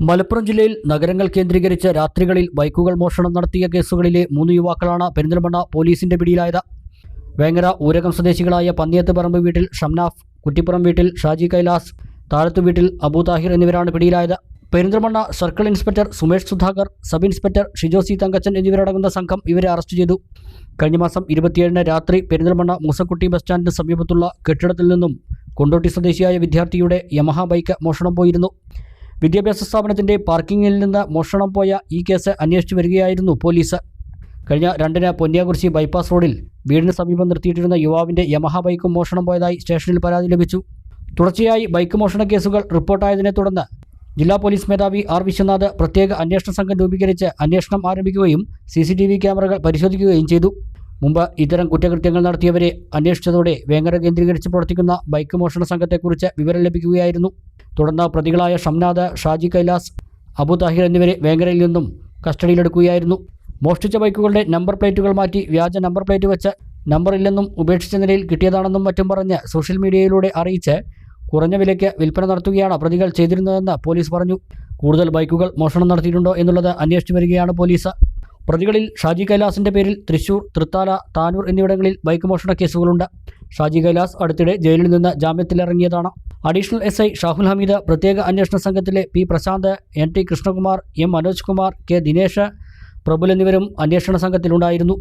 മലപ്പുറം ജില്ലയിൽ നഗരങ്ങൾ കേന്ദ്രീകരിച്ച് രാത്രികളിൽ ബൈക്കുകൾ മോഷണം നടത്തിയ കേസുകളിലെ 3 യുവാക്കളാണ് പെരിന്തൽമണ്ണ പോലീസിന്റെ പിടിയിലായത്. വേങ്ങര ഊരകം സ്വദേശികളായ പന്നിയത്ത് പറമ്പ് വീട്ടിൽ ഷംനാഫ്, കുറ്റിപ്പുറം വീട്ടിൽ ഷാജി കൈലാസ്, താഴത്തു വീട്ടിൽ അബു താഹിർ എന്നിവരാണ് പിടിയിലായത്. Perinthalmanna circle inspector Sumesh Sudhakar, sub inspector Shijosi Thankachan എന്നിവരടങ്ങുന്ന സംഘം ഇവരെ അറസ്റ്റ് ചെയ്തു. കഴിഞ്ഞ മാസം 27-ന് രാത്രി പെരിന്തൽമണ്ണ മൂസക്കുട്ടി ബസ് സ്റ്റാൻഡിന് സമീപത്തുള്ള കെട്ടിടത്തിൽ നിന്നും കൊണ്ടോട്ടി സ്വദേശിയായ വിദ്യാർത്ഥിയുടെ യമഹ ബൈക്ക് മോഷണം പോയിരുന്നു. വിദ്യാഭ്യാസ സ്ഥാപനത്തിന്റെ പാർക്കിങ്ങിൽ നിന്ന് മോഷണം പോയ ഈ കേസ് അന്വേഷിച്ചു വരികയായിരുന്നു പോലീസ്. കഴിഞ്ഞ 2-ന് പൊന്നിയാകുറിശി ബൈപ്പാസ് റോഡിൽ വീടിന് സമീപം നിർത്തിയിട്ടിരുന്ന യുവാവിന്റെ യമഹ ബൈക്കും മോഷണം പോയതായി സ്റ്റേഷനിൽ പരാതി ലഭിച്ചു. തുടർച്ചയായി ബൈക്ക് മോഷണ കേസുകൾ റിപ്പോർട്ടായതിനെ തുടർന്ന് ജില്ലാ പോലീസ് മേധാവി R. വിശ്വനാഥ് പ്രത്യേക അന്വേഷണ സംഘം രൂപീകരിച്ച് അന്വേഷണം ആരംഭിക്കുകയും CCTV ക്യാമറകൾ പരിശോധിക്കുകയും ചെയ്തു. മുമ്പ് ഇത്തരം കുറ്റകൃത്യങ്ങൾ നടത്തിയവരെ അന്വേഷിച്ചതോടെ വേങ്ങര കേന്ദ്രീകരിച്ച് പ്രവർത്തിക്കുന്ന ബൈക്ക് മോഷണ സംഘത്തെക്കുറിച്ച് വിവരം ലഭിക്കുകയായിരുന്നു. തുടർന്ന് പ്രതികളായ ഷംനാഥ്, ഷാജി കൈലാസ്, അബു താഹിർ എന്നിവരെ വേങ്ങരയിൽ നിന്നും കസ്റ്റഡിയിലെടുക്കുകയായിരുന്നു. മോഷ്ടിച്ച ബൈക്കുകളുടെ നമ്പർ പ്ലേറ്റുകൾ മാറ്റി വ്യാജ നമ്പർ പ്ലേറ്റ് വെച്ച് നമ്പറില്ലെന്നും ഉപേക്ഷിച്ച നിലയിൽ കിട്ടിയതാണെന്നും മറ്റും പറഞ്ഞ് സോഷ്യൽ മീഡിയയിലൂടെ അറിയിച്ച് കുറഞ്ഞ വിലയ്ക്ക് വിൽപ്പന നടത്തുകയാണ് പ്രതികൾ ചെയ്തിരുന്നതെന്ന് പോലീസ് പറഞ്ഞു. കൂടുതൽ ബൈക്കുകൾ മോഷണം നടത്തിയിട്ടുണ്ടോ എന്നുള്ളത് അന്വേഷിച്ചു വരികയാണ് പോലീസ്. പ്രതികളിൽ ഷാജി കൈലാസിന്റെ പേരിൽ തൃശൂർ, തൃത്താല, താനൂർ എന്നിവിടങ്ങളിൽ ബൈക്ക് മോഷണ കേസുകളുണ്ട്. ഷാജി കൈലാസ് അടുത്തിടെ ജയിലിൽ നിന്ന് ജാമ്യത്തിലിറങ്ങിയതാണ്. അഡീഷണൽ SI ഷാഹുൽ ഹമീദ്, പ്രത്യേക അന്വേഷണ സംഘത്തിലെ P. Prashant, NT Krishnakumar, M. Manoj Kumar, K. Dinesh, Prabul എന്നിവരും അന്വേഷണ സംഘത്തിലുണ്ടായിരുന്നു.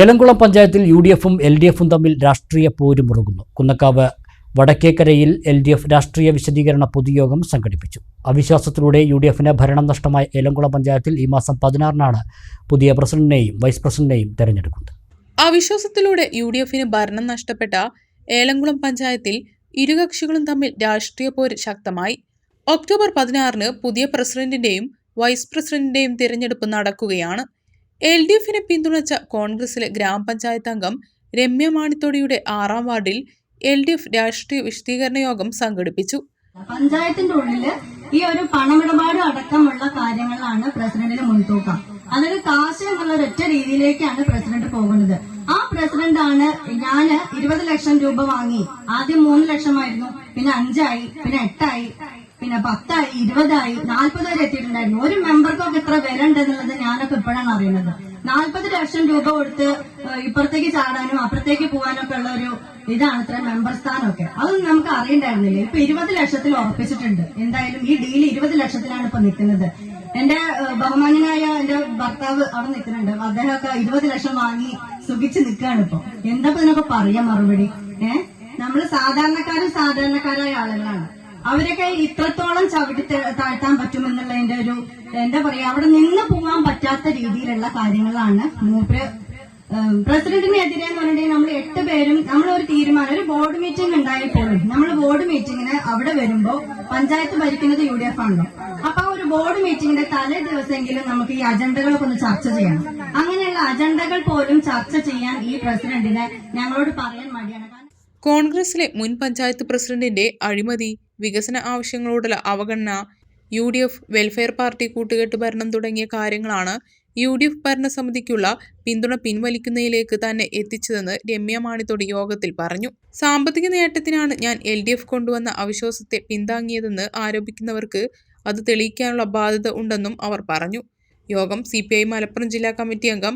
ഏലംകുളം പഞ്ചായത്തിൽ UDFും LDFും തമ്മിൽ രാഷ്ട്രീയ പോരുമുറുകുന്നു. കുന്നക്കാവ് വടക്കേക്കരയിൽ LDF രാഷ്ട്രീയ വിശദീകരണ പൊതുയോഗം സംഘടിപ്പിച്ചു. അവിശ്വാസത്തിലൂടെ UDFിന് ഭരണം നഷ്ടമായ ഏലംകുളം പഞ്ചായത്തിൽ ഈ മാസം 16-നാണ് പുതിയ പ്രസിഡന്റിനെയും വൈസ് പ്രസിഡന്റിനെയും തെരഞ്ഞെടുക്കുന്നത്. അവിശ്വാസത്തിലൂടെ UDFിന് ഭരണം നഷ്ടപ്പെട്ട ഏലംകുളം പഞ്ചായത്തിൽ ഇരു കക്ഷികളും തമ്മിൽ രാഷ്ട്രീയ പോര് ശക്തമായി. ഒക്ടോബർ 16-ന് പുതിയ പ്രസിഡന്റിന്റെയും വൈസ് പ്രസിഡന്റിന്റെയും തിരഞ്ഞെടുപ്പ് നടക്കുകയാണ്. LDFിനെ പിന്തുണച്ച കോൺഗ്രസിലെ ഗ്രാമപഞ്ചായത്ത് അംഗം രമ്യ മാണിത്തോടിയുടെ 6-ാം വാർഡിൽ LDF രാഷ്ട്രീയ വിശദീകരണ യോഗം സംഘടിപ്പിച്ചു. പഞ്ചായത്തിന്റെ ഉള്ളില് ഈ ഒരു പണമിടപാട് അടക്കമുള്ള കാര്യങ്ങളാണ് പ്രസിഡന്റിന് മുൻതൂക്കം. അതൊരു കാശ് എന്നുള്ള ഒരൊറ്റ രീതിയിലേക്കാണ് പ്രസിഡന്റ് പോകുന്നത്. ആ പ്രസിഡന്റാണ് ഞാൻ 20 ലക്ഷം രൂപ വാങ്ങി. ആദ്യം 3 ലക്ഷമായിരുന്നു, പിന്നെ 5 ആയി, പിന്നെ 8 ആയി, പിന്നെ 10 ആയി, 20 ആയി, 40 വരെ എത്തിയിട്ടുണ്ടായിരുന്നു. ഒരു മെമ്പർക്കൊക്കെ എത്ര വില ഉണ്ടെന്നുള്ളത് ഞാനൊക്കെ ഇപ്പോഴാണ് അറിയുന്നത്. 40 ലക്ഷം രൂപ കൊടുത്ത് ഇപ്പുറത്തേക്ക് ചാടാനും അപ്പുറത്തേക്ക് പോകാനും ഒക്കെ ഉള്ള ഒരു ഇതാണ് ഇത്ര മെമ്പർ സ്ഥാനമൊക്കെ. അതൊന്നും നമുക്ക് അറിയണ്ടായിരുന്നില്ല. ഇപ്പൊ 20 ലക്ഷത്തിൽ ഉറപ്പിച്ചിട്ടുണ്ട്. എന്തായാലും ഈ ഡീൽ 20 ലക്ഷത്തിലാണ് ഇപ്പൊ നിൽക്കുന്നത്. എന്റെ ബഹുമാന്യനായ എന്റെ ഭർത്താവ് അവിടെ നിൽക്കുന്നുണ്ട്. അദ്ദേഹമൊക്കെ 20 ലക്ഷം വാങ്ങി സുഖിച്ച് നിൽക്കുകയാണ് ഇപ്പൊ. എന്താ ഇതിനൊക്കെ പറയാ മറുപടി? നമ്മള് സാധാരണക്കാരായ ആളുകളാണ്. അവരൊക്കെ ഇത്രത്തോളം ചവിട്ടി താഴ്ത്താൻ പറ്റുമെന്നുള്ളതിന്റെ ഒരു എന്താ പറയാ, അവിടെ നിന്ന് പോകാൻ പറ്റാത്ത രീതിയിലുള്ള കാര്യങ്ങളാണ് മൂപ്പര്. പ്രസിഡന്റിനെതിരെ എന്ന് പറഞ്ഞിട്ടുണ്ടെങ്കിൽ നമ്മൾ 8 പേരും നമ്മളൊരു തീരുമാനം, ഒരു ബോർഡ് മീറ്റിംഗ് ഉണ്ടായപ്പോഴും നമ്മൾ ബോർഡ് മീറ്റിങ്ങിന് അവിടെ വരുമ്പോ പഞ്ചായത്ത് ഭരിക്കുന്നത് UDF ആണല്ലോ. അപ്പൊ ഒരു ബോർഡ് മീറ്റിംഗിന്റെ തലേ ദിവസമെങ്കിലും നമുക്ക് ഈ അജണ്ടകളൊക്കെ ഒന്ന് ചർച്ച ചെയ്യണം. അങ്ങനെയുള്ള അജണ്ടകൾ പോലും ചർച്ച ചെയ്യാൻ ഈ പ്രസിഡന്റിനെ ഞങ്ങളോട് പറയാൻ മടിയാണ്. കോൺഗ്രസിലെ മുൻ പഞ്ചായത്ത് പ്രസിഡന്റിന്റെ അഴിമതി, വികസന ആവശ്യങ്ങളോടുള്ള അവഗണന, UDF വെൽഫെയർ പാർട്ടി കൂട്ടുകെട്ട് ഭരണം തുടങ്ങിയ കാര്യങ്ങളാണ് UDF ഭരണസമിതിക്കുള്ള പിന്തുണ പിൻവലിക്കുന്നതിലേക്ക് തന്നെ എത്തിച്ചതെന്ന് രമ്യ മാണിത്തോട് യോഗത്തിൽ പറഞ്ഞു. സാമ്പത്തിക നേട്ടത്തിനാണ് ഞാൻ LDF കൊണ്ടുവന്ന അവിശ്വാസത്തെ പിന്താങ്ങിയതെന്ന് ആരോപിക്കുന്നവർക്ക് അത് തെളിയിക്കാനുള്ള ബാധ്യത ഉണ്ടെന്നും അവർ പറഞ്ഞു. യോഗം CPI മലപ്പുറം ജില്ലാ കമ്മിറ്റി അംഗം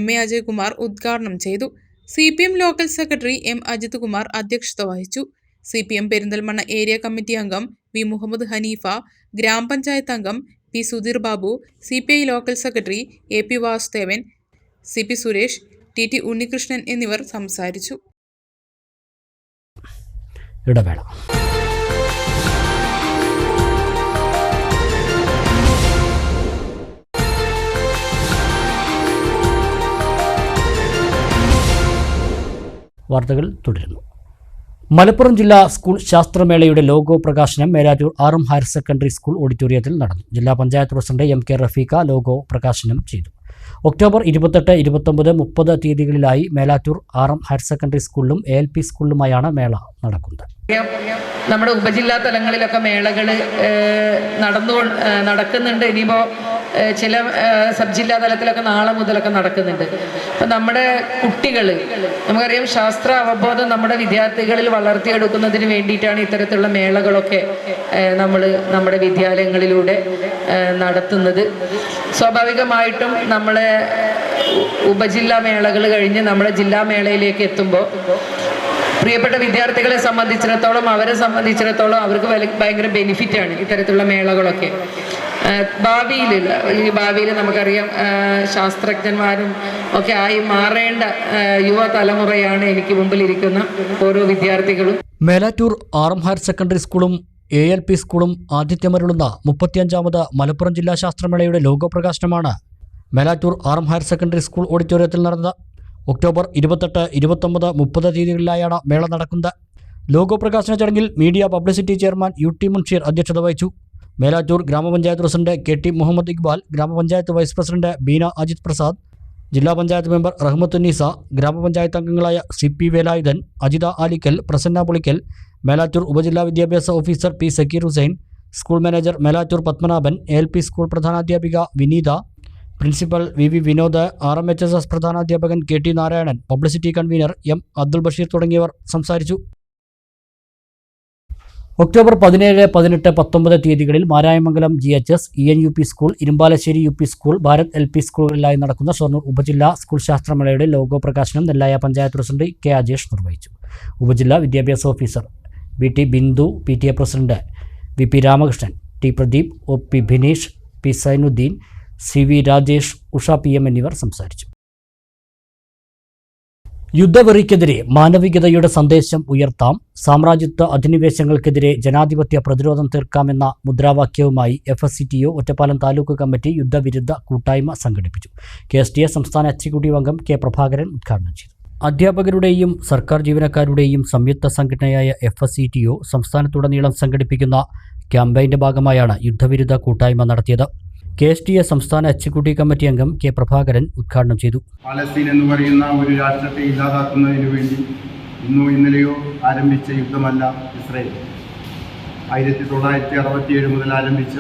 MA അജയ്കുമാർ ഉദ്ഘാടനം ചെയ്തു. CPM local secretary M Ajith Kumar അധ്യക്ഷത വഹിച്ചു. CPM പെരിന്തൽമണ്ണ ഏരിയ കമ്മിറ്റി അംഗം V മുഹമ്മദ് ഹനീഫ, ഗ്രാമപഞ്ചായത്ത് അംഗം P Sudheer Babu, CPI local secretary AP Vasudevan, CP Suresh, TT Unnikrishnan എന്നിവർ സംസാരിച്ചു. ഇടവേള. വാർത്തകൾ തുടരുന്നു. മലപ്പുറം ജില്ലാ സ്കൂൾ ശാസ്ത്രമേളയുടെ ലോഗോ പ്രകാശനം Melattur RM higher secondary school ഓഡിറ്റോറിയത്തിൽ നടന്നു. ജില്ലാ panchayat president MK Rafeeqa logo പ്രകാശനം ചെയ്തു. ഒക്ടോബർ 28, 29, 30 തീയതികളിലായി മേലാറ്റൂർ RM ഹയർ സെക്കൻഡറി സ്കൂളിലും ALP സ്കൂളിലുമായാണ് മേള നടക്കുന്നത്. നമ്മുടെ ഉപജില്ലാ തലങ്ങളിലൊക്കെ മേളകൾ നടക്കുന്നുണ്ട്. ഇനിയിപ്പോൾ ചില സബ് ജില്ലാ തലത്തിലൊക്കെ നാളെ മുതലൊക്കെ നടക്കുന്നുണ്ട്. അപ്പം നമ്മുടെ കുട്ടികൾ, നമുക്കറിയാം, ശാസ്ത്ര അവബോധം നമ്മുടെ വിദ്യാർത്ഥികളിൽ വളർത്തിയെടുക്കുന്നതിന് വേണ്ടിയിട്ടാണ് ഇത്തരത്തിലുള്ള മേളകളൊക്കെ നമ്മൾ നമ്മുടെ വിദ്യാലയങ്ങളിലൂടെ നടത്തുന്നത്. സ്വാഭാവികമായിട്ടും നമ്മളെ ഉപജില്ലാ മേളകൾ കഴിഞ്ഞ് നമ്മുടെ ജില്ലാ മേളയിലേക്ക് എത്തുമ്പോൾ പ്രിയപ്പെട്ട വിദ്യാർത്ഥികളെ സംബന്ധിച്ചിടത്തോളം, അവരെ സംബന്ധിച്ചിടത്തോളം അവർക്ക് ഭയങ്കര ബെനിഫിറ്റാണ് ഇത്തരത്തിലുള്ള മേളകളൊക്കെ. ഭാവിയിൽ നമുക്കറിയാം ശാസ്ത്രജ്ഞന്മാരും ഒക്കെ ആയി മാറേണ്ട യുവതലമുറയാണ് എനിക്ക് മുമ്പിലിരിക്കുന്ന ഓരോ വിദ്യാർത്ഥികളും. മേലാറ്റൂർ RM ഹയർ സെക്കൻഡറി സ്കൂളും ALP സ്കൂളും ആതിഥ്യമരുളുന്ന 35ാമത് മലപ്പുറം ജില്ലാ ശാസ്ത്രമേളയുടെ ലോഗോ പ്രകാശനമാണ് Melattur RM higher secondary school ഓഡിറ്റോറിയത്തിൽ നടന്നത്. ഒക്ടോബർ 28, 29, 30 തീയതികളിലായാണ് മേള നടക്കുന്നത്. ലോഗോ പ്രകാശന ചടങ്ങിൽ media publicity chairman UT Munsheer അധ്യക്ഷത വഹിച്ചു. മേലാറ്റൂർ ഗ്രാമപഞ്ചായത്ത് പ്രസിഡന്റ് KT മുഹമ്മദ് ഇക്ബാൽ, ഗ്രാമപഞ്ചായത്ത് വൈസ് പ്രസിഡന്റ് ബീന അജിത് പ്രസാദ്, ജില്ലാ പഞ്ചായത്ത് മെമ്പർ റഹ്മത്തുന്നീസ, ഗ്രാമപഞ്ചായത്ത് അംഗങ്ങളായ CP വേലായുധൻ, അജിത ആലിക്കൽ, പ്രസന്ന പുളിക്കൽ, മേലാറ്റൂർ ഉപജില്ലാ വിദ്യാഭ്യാസ officer P Sakeer Hussain, school manager Melattur Padmanabhan, ALP school പ്രധാനാധ്യാപിക Vineetha, principal VV Vinod, RMHSS പ്രധാനാധ്യാപകൻ KT Narayanan, publicity convener M Abdul Basheer തുടങ്ങിയവർ സംസാരിച്ചു. ഒക്ടോബർ 17, 18, 19 തീയതികളിൽ Marayamangalam GHS, ENUP school, Irumbalassery UP school, Bharat LP സ്കൂളുകളിലായി നടക്കുന്ന ഷൊർണൂർ ഉപജില്ലാ സ്കൂൾ ശാസ്ത്രമേളയുടെ ലോഗോ പ്രകാശനം നെല്ലായ പഞ്ചായത്ത് പ്രസിഡന്റ് K അജേഷ് നിർവഹിച്ചു. ഉപജില്ലാ വിദ്യാഭ്യാസ officer BT Bindu, PTA president VP Ramakrishnan, T Pradeep, OP ഭിനീഷ്, P Sainudheen, CV Rajesh, Usha PM എന്നിവർ സംസാരിച്ചു. യുദ്ധവെറിക്കെതിരെ മാനവികതയുടെ സന്ദേശം ഉയർത്താം, സാമ്രാജ്യത്വ അധിനിവേശങ്ങൾക്കെതിരെ ജനാധിപത്യ പ്രതിരോധം തീർക്കാമെന്ന മുദ്രാവാക്യവുമായി FSCTO ഒറ്റപ്പാലം താലൂക്ക് കമ്മിറ്റി യുദ്ധവിരുദ്ധ കൂട്ടായ്മ സംഘടിപ്പിച്ചു. KSTA സംസ്ഥാന എക്സിക്യൂട്ടീവ് അംഗം K പ്രഭാകരൻ ഉദ്ഘാടനം ചെയ്തു. അധ്യാപകരുടെയും സർക്കാർ ജീവനക്കാരുടെയും സംയുക്ത സംഘടനയായ FSCTO സംസ്ഥാനത്തുടനീളം സംഘടിപ്പിക്കുന്ന ക്യാമ്പയിന്റെ ഭാഗമായാണ് യുദ്ധവിരുദ്ധ കൂട്ടായ്മ നടത്തിയത്. KSTA സംസ്ഥാന എക്സിക്യൂട്ടീവ് കമ്മിറ്റി അംഗം K പ്രഭാകരൻ ഉദ്ഘാടനം ചെയ്തു. പാലസ്തീൻ എന്ന് പറയുന്ന ഒരു രാഷ്ട്രത്തെ ഇല്ലാതാക്കുന്നതിന് വേണ്ടി ഇന്നോ ഇന്നലെയോ ആരംഭിച്ച യുദ്ധമല്ല ഇസ്രയേൽ. 1967 മുതൽ ആരംഭിച്ച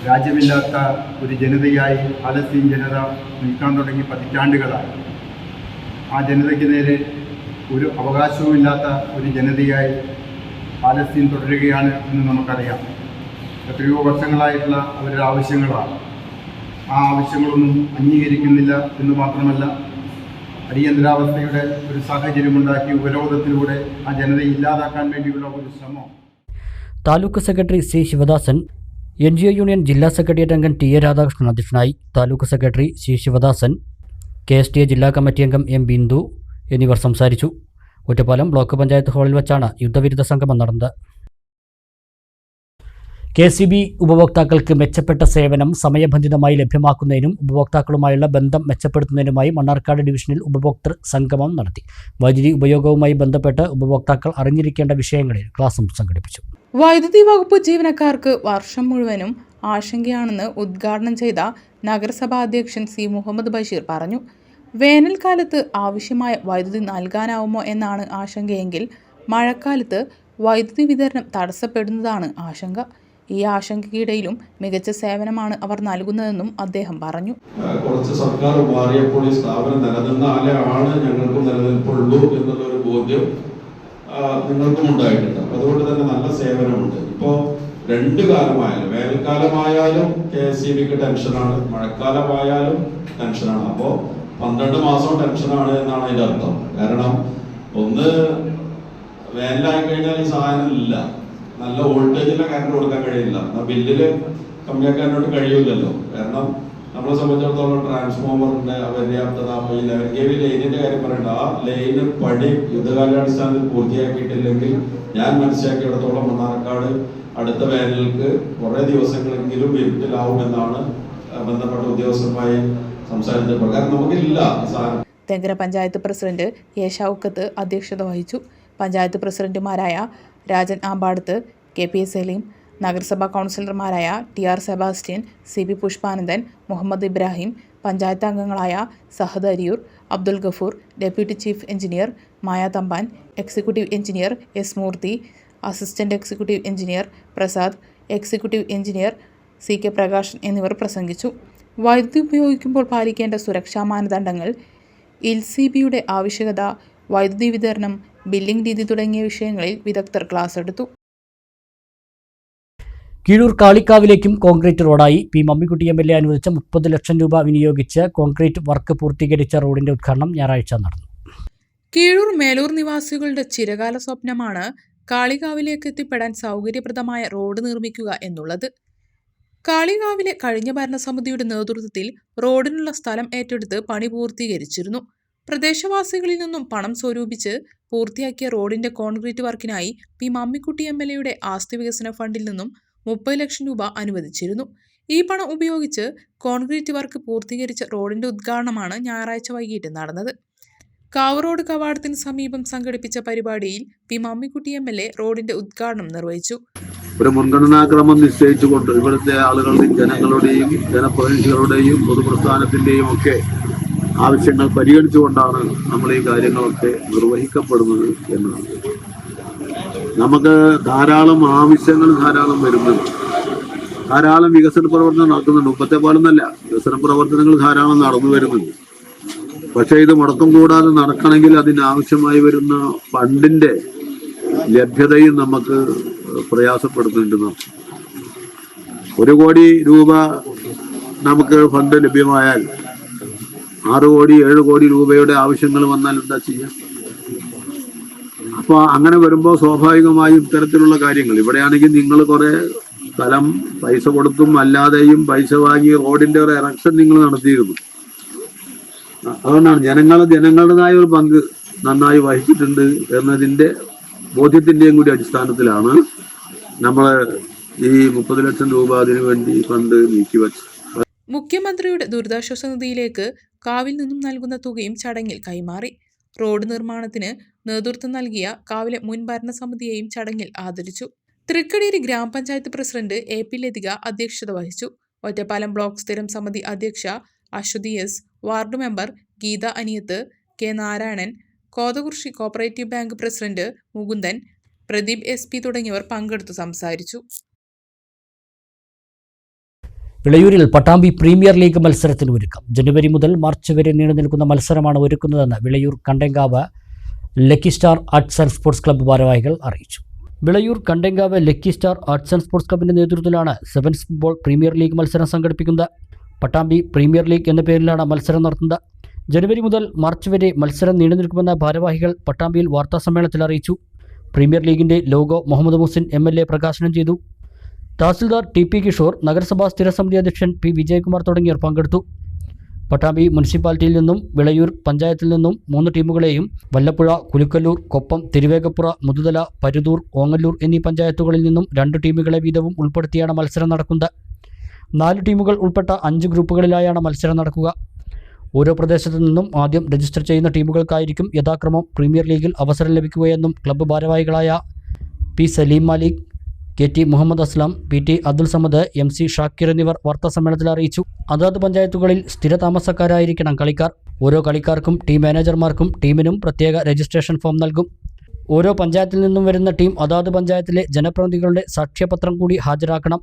രാജ്യമില്ലാത്ത ഒരു ജനതയായി ഫലസ്തീൻ ജനത നിൽക്കാൻ തുടങ്ങി പതിറ്റാണ്ടുകളായി. ആ ജനതയ്ക്ക് നേരെ ഒരു അവകാശവുമില്ലാത്ത ഒരു ജനതയായി ഫലസ്തീൻ തുടരുകയാണ് എന്ന് നമുക്കറിയാം. എത്രയോ വർഷങ്ങളായിട്ടുള്ള അവരുടെ ആവശ്യങ്ങളാണ്. ആ ആവശ്യങ്ങളൊന്നും അംഗീകരിക്കുന്നില്ല എന്ന് മാത്രമല്ല, അടിയന്തരാവസ്ഥയുടെ ഒരു സാഹചര്യമുണ്ടാക്കി ഉപരോധത്തിലൂടെ ആ ജനതയെ ഇല്ലാതാക്കാൻ വേണ്ടിയുള്ള ഒരു ശ്രമം. Taluk secretary C Sivadasan, NGO union ജില്ലാ സെക്രട്ടേറിയറ്റ് അംഗം ടി എ രാധാകൃഷ്ണൻ അധ്യക്ഷനായി. Taluk secretary C Sivadasan, KSTA ജില്ലാ കമ്മിറ്റി അംഗം M ബിന്ദു എന്നിവർ സംസാരിച്ചു. ഒറ്റപ്പാലം ബ്ലോക്ക് പഞ്ചായത്ത് ഹാളിൽ വെച്ചാണ് യുദ്ധവിരുദ്ധ സംഗമം നടന്നത്. KCB ഉപഭോക്താക്കൾക്ക് മെച്ചപ്പെട്ട സേവനം സമയബന്ധിതമായി ലഭ്യമാക്കുന്നതിനും ഉപഭോക്താക്കളുമായുള്ള ബന്ധം മെച്ചപ്പെടുത്തുന്നതിനുമായി മണ്ണാർക്കാട് ഡിവിഷനിൽ ഉപഭോക്തൃ സംഗമം നടത്തി. വൈദ്യുതി ഉപയോഗവുമായി ബന്ധപ്പെട്ട് ഉപഭോക്താക്കൾ അറിഞ്ഞിരിക്കേണ്ട വിഷയങ്ങളിൽ ക്ലാസും സംഘടിപ്പിച്ചു. വൈദ്യുതി വകുപ്പ് ജീവനക്കാർക്ക് വർഷം മുഴുവനും ആശങ്കയാണെന്ന് ഉദ്ഘാടനം ചെയ്ത നഗരസഭാ അധ്യക്ഷൻ C മുഹമ്മദ് ബഷീർ പറഞ്ഞു. വേനൽക്കാലത്ത് ആവശ്യമായ വൈദ്യുതി നൽകാനാവുമോ എന്നാണ് ആശങ്കയെങ്കിൽ മഴക്കാലത്ത് വൈദ്യുതി വിതരണം തടസ്സപ്പെടുന്നതാണ് ആശങ്ക. ഈ ആശങ്കയ്ക്കിടയിലും മികച്ച സേവനമാണ് അവർ നൽകുന്നതെന്നും അദ്ദേഹം പറഞ്ഞു. കുറച്ച് സർക്കാർ മാറിയപ്പോൾ ഈ സ്ഥാപനം നിലനിന്നാലേ ആണ് ഞങ്ങൾക്കും നിലനിൽപ്പുള്ളൂ എന്നുള്ളൊരു ബോധ്യം നിങ്ങൾക്കും ഉണ്ടായിട്ടുണ്ട്. അപ്പോൾ അതുകൊണ്ട് തന്നെ നല്ല സേവനമുണ്ട്. ഇപ്പോൾ രണ്ട് കാലമായാലും, വേനൽക്കാലമായാലും KSEBക്ക് ടെൻഷനാണ്, മഴക്കാലമായാലും ടെൻഷനാണ്. അപ്പോൾ 12 മാസവും ടെൻഷനാണ് എന്നാണ് അതിൻ്റെ അർത്ഥം. കാരണം ഒന്ന്, വേനലായി കഴിഞ്ഞാൽ ഈ സാധനം ഇല്ല, നല്ല വോൾട്ടേജിലെ കറണ്ട് കൊടുക്കാൻ കഴിയില്ല, ബില്ലില് കമ്മിയാക്കാനോട് കഴിയില്ലല്ലോ. കാരണം നമ്മളെ സംബന്ധിച്ചിടത്തോളം ട്രാൻസ്ഫോമറിന്റെ അപര്യാപ്തത, ഈ 11 kV ലൈനിന്റെ കാര്യം പറയണ്ട, ആ ലൈന് പണി യുദ്ധകാലാടിസ്ഥാനത്തിൽ പൂർത്തിയാക്കിയിട്ടില്ലെങ്കിൽ ഞാൻ മനസ്സിലാക്കിയിടത്തോളം മണ്ണാർക്കാട് അടുത്ത വേനലിലേക്ക് കുറേ ദിവസങ്ങളെങ്കിലും ഇരുട്ടിലാവുമെന്നാണ് ബന്ധപ്പെട്ട ഉദ്യോഗസ്ഥരുമായി സംസാരിച്ചപ്പോൾ. കാരണം നമുക്കില്ല സാധനം. തെങ്കര പഞ്ചായത്ത് പ്രസിഡന്റ് A ഷൗക്കത്ത് അധ്യക്ഷത വഹിച്ചു. പഞ്ചായത്ത് പ്രസിഡന്റുമാരായ രാജൻ ആമ്പാടത്ത്, KP സലീം, നഗരസഭാ കൗൺസിലർമാരായ TR സെബാസ്റ്റ്യൻ, CB പുഷ്പാനന്ദൻ, മുഹമ്മദ് ഇബ്രാഹിം, പഞ്ചായത്ത് അംഗങ്ങളായ Sahad Ariyur, Abdul Gafoor, deputy chief engineer Maya Thampan, executive engineer S Murthy, assistant executive engineer Prasad, executive engineer CK Prakashan എന്നിവർ പ്രസംഗിച്ചു. വൈദ്യുതി ഉപയോഗിക്കുമ്പോൾ പാലിക്കേണ്ട സുരക്ഷാ മാനദണ്ഡങ്ങൾ, LCBയുടെ ആവശ്യകത, വൈദ്യുതി വിതരണം, ബില്ലിംഗ് രീതി തുടങ്ങിയ വിഷയങ്ങളിൽ വിദഗ്ധർ ക്ലാസ് എടുത്തു. കീഴൂർ കാളിക്കാവിലേക്കും കോൺക്രീറ്റ് റോഡായി. P മമ്മിക്കുട്ടി MLA അനുവദിച്ച 30 ലക്ഷം രൂപ വിനിയോഗിച്ച് കോൺക്രീറ്റ് വർക്ക് പൂർത്തീകരിച്ച റോഡിന്റെ ഉദ്ഘാടനം ഞായറാഴ്ച നടന്നു. കീഴൂർ മേലൂർ നിവാസികളുടെ ചിരകാല സ്വപ്നമാണ് കാളികാവിലേക്ക് എത്തിപ്പെടാൻ സൗകര്യപ്രദമായ റോഡ് നിർമ്മിക്കുക എന്നുള്ളത്. കാളികാവിലെ കഴിഞ്ഞ ഭരണസമിതിയുടെ നേതൃത്വത്തിൽ റോഡിനുള്ള സ്ഥലം ഏറ്റെടുത്ത് പണി പൂർത്തീകരിച്ചിരുന്നു. പ്രദേശവാസികളിൽ നിന്നും പണം സ്വരൂപിച്ച് പൂർത്തിയാക്കിയ റോഡിന്റെ കോൺക്രീറ്റ് വർക്കിനായി P മമ്മിക്കുട്ടി MLAയുടെ ആസ്തി വികസന ഫണ്ടിൽ നിന്നും 30 ലക്ഷം രൂപ അനുവദിച്ചിരുന്നു. ഈ പണം ഉപയോഗിച്ച് കോൺക്രീറ്റ് വർക്ക് പൂർത്തീകരിച്ച റോഡിന്റെ ഉദ്ഘാടനമാണ് ഞായറാഴ്ച വൈകിട്ട് നടന്നത്. കാവ് റോഡ് കവാടത്തിന് സമീപം സംഘടിപ്പിച്ച പരിപാടിയിൽ P മമ്മിക്കുട്ടി MLA റോഡിന്റെ ഉദ്ഘാടനം നിർവഹിച്ചു. ഒരു മുൻഗണനാക്രമം നിശ്ചയിച്ചുകൊണ്ട് ഇവിടുത്തെ ആളുകളുടെയും ജനങ്ങളുടെയും ജനപ്രതിനിധികളുടെയും പൊതുപ്രസ്ഥാനത്തിന്റെയും ഒക്കെ ആവശ്യങ്ങൾ പരിഗണിച്ചുകൊണ്ടാണ് നമ്മൾ ഈ കാര്യങ്ങളൊക്കെ നിർവഹിക്കപ്പെടുന്നത് എന്നാണ്. നമുക്ക് ധാരാളം ആവശ്യങ്ങൾ വരുന്നുണ്ട്, ധാരാളം വികസന പ്രവർത്തനം നടക്കുന്നുണ്ട്. മുമ്പത്തെ പോലൊന്നല്ല, വികസന പ്രവർത്തനങ്ങൾ ധാരാളം നടന്നു വരുന്നുണ്ട്. പക്ഷേ ഇത് മുടക്കം കൂടാതെ നടക്കണമെങ്കിൽ അതിനാവശ്യമായി വരുന്ന ഫണ്ടിന്റെ ലഭ്യതയും നമുക്ക് പ്രയാസപ്പെടുന്നുണ്ടെന്ന്. 1 കോടി രൂപ നമുക്ക് ഫണ്ട് ലഭ്യമായാൽ 6 കോടി 7 കോടി രൂപയുടെ ആവശ്യങ്ങൾ വന്നാൽ എന്താ ചെയ്യുക? അപ്പോൾ അങ്ങനെ വരുമ്പോൾ സ്വാഭാവികമായും ഇത്തരത്തിലുള്ള കാര്യങ്ങൾ, ഇവിടെയാണെങ്കിൽ നിങ്ങൾ കുറെ സ്ഥലം പൈസ കൊടുത്തും അല്ലാതെയും പൈസ വാങ്ങി റോഡിന്റെ ഒരു ഇറക്ഷൻ നിങ്ങൾ നടത്തിയിരുന്നു. അതുകൊണ്ടാണ് ജനങ്ങളുടേതായ ഒരു പങ്ക് നന്നായി വഹിച്ചിട്ടുണ്ട് എന്നതിന്റെ ബോധ്യത്തിന്റെയും കൂടി അടിസ്ഥാനത്തിലാണ് നമ്മൾ ഈ 30 ലക്ഷം രൂപ അതിനു വേണ്ടി ഫണ്ട് നീക്കിവെച്ചത്. മുഖ്യമന്ത്രിയുടെ ദുരിതാശ്വാസ നിധിയിലേക്ക് കാവിൽ നിന്നും നൽകുന്ന തുകയും ചടങ്ങിൽ കൈമാറി. റോഡ് നിർമ്മാണത്തിന് നേതൃത്വം നൽകിയ കാവിലെ മുൻ ഭരണസമിതിയെയും ചടങ്ങിൽ ആദരിച്ചു. തൃക്കടീരി ഗ്രാമപഞ്ചായത്ത് പ്രസിഡന്റ് AP ലതിക അധ്യക്ഷത വഹിച്ചു. ഒറ്റപ്പാലം ബ്ലോക്ക് സ്ഥിരം സമിതി അധ്യക്ഷ Aswathi S, ward member Geetha Aniyath, K Narayanan, Kothakurissi cooperative bank president Mukundan, Pradeep SP തുടങ്ങിയവർ പങ്കെടുത്തു സംസാരിച്ചു. വിളയൂരിൽ പട്ടാമ്പി പ്രീമിയർ ലീഗ് മത്സരത്തിന് ഒരുക്കം. ജനുവരി മുതൽ മാർച്ച് വരെ നീണ്ടുനിൽക്കുന്ന മത്സരമാണ് ഒരുക്കുന്നതെന്ന് Vilayur Kandenkavu lucky star arts and sports club ഭാരവാഹികൾ അറിയിച്ചു. Vilayur Kandenkavu lucky star arts and sports ക്ലബ്ബിൻ്റെ നേതൃത്വത്തിലാണ് സെവൻസ് ഫുട്ബോൾ പ്രീമിയർ ലീഗ് മത്സരം സംഘടിപ്പിക്കുന്നത്. പട്ടാമ്പി പ്രീമിയർ ലീഗ് എന്ന പേരിലാണ് മത്സരം നടത്തുന്നത്. ജനുവരി മുതൽ മാർച്ച് വരെ മത്സരം നീണ്ടുനിൽക്കുമെന്ന ഭാരവാഹികൾ പട്ടാമ്പിയിൽ വാർത്താസമ്മേളനത്തിൽ അറിയിച്ചു. പ്രീമിയർ ലീഗിൻ്റെ ലോഗോ മുഹമ്മദ് മുഹസിൻ MLA പ്രകാശനം ചെയ്തു. തഹസിൽദാർ TP കിഷോർ, നഗരസഭാ സ്ഥിരസമിതി അധ്യക്ഷൻ P വിജയകുമാർ തുടങ്ങിയവർ പങ്കെടുത്തു. പട്ടാമ്പി മുനിസിപ്പാലിറ്റിയിൽ നിന്നും വിളയൂർ പഞ്ചായത്തിൽ നിന്നും 3 ടീമുകളെയും വല്ലപ്പുഴ, കുലുക്കല്ലൂർ, കൊപ്പം, തിരുവേഗപ്പുറ, മുതുതല, പരുതൂർ, ഓങ്ങല്ലൂർ എന്നീ പഞ്ചായത്തുകളിൽ നിന്നും 2 ടീമുകളെ വീതവും ഉൾപ്പെടുത്തിയാണ് മത്സരം നടക്കുന്നത്. 4 ടീമുകൾ ഉൾപ്പെട്ട 5 ഗ്രൂപ്പുകളിലായാണ് മത്സരം നടക്കുക. ഓരോ പ്രദേശത്തു നിന്നും ആദ്യം രജിസ്റ്റർ ചെയ്യുന്ന ടീമുകൾക്കായിരിക്കും യഥാക്രമം പ്രീമിയർ ലീഗിൽ അവസരം ലഭിക്കുകയെന്നും ക്ലബ്ബ് ഭാരവാഹികളായ P സലീം മാലിക്, KT മുഹമ്മദ് അസ്ലാം, PT അബ്ദുൽ സമദ്, MC ഷാക്കിർ എന്നിവർ വാർത്താസമ്മേളനത്തിൽ അറിയിച്ചു. അതാത് പഞ്ചായത്തുകളിൽ സ്ഥിരതാമസക്കാരായിരിക്കണം കളിക്കാർ. ഓരോ കളിക്കാർക്കും ടീം മാനേജർമാർക്കും ടീമിനും പ്രത്യേക രജിസ്ട്രേഷൻ ഫോം നൽകും. ഓരോ പഞ്ചായത്തിൽ നിന്നും വരുന്ന ടീം അതാത് പഞ്ചായത്തിലെ ജനപ്രതിനിധികളുടെ സാക്ഷ്യപത്രം കൂടി ഹാജരാക്കണം.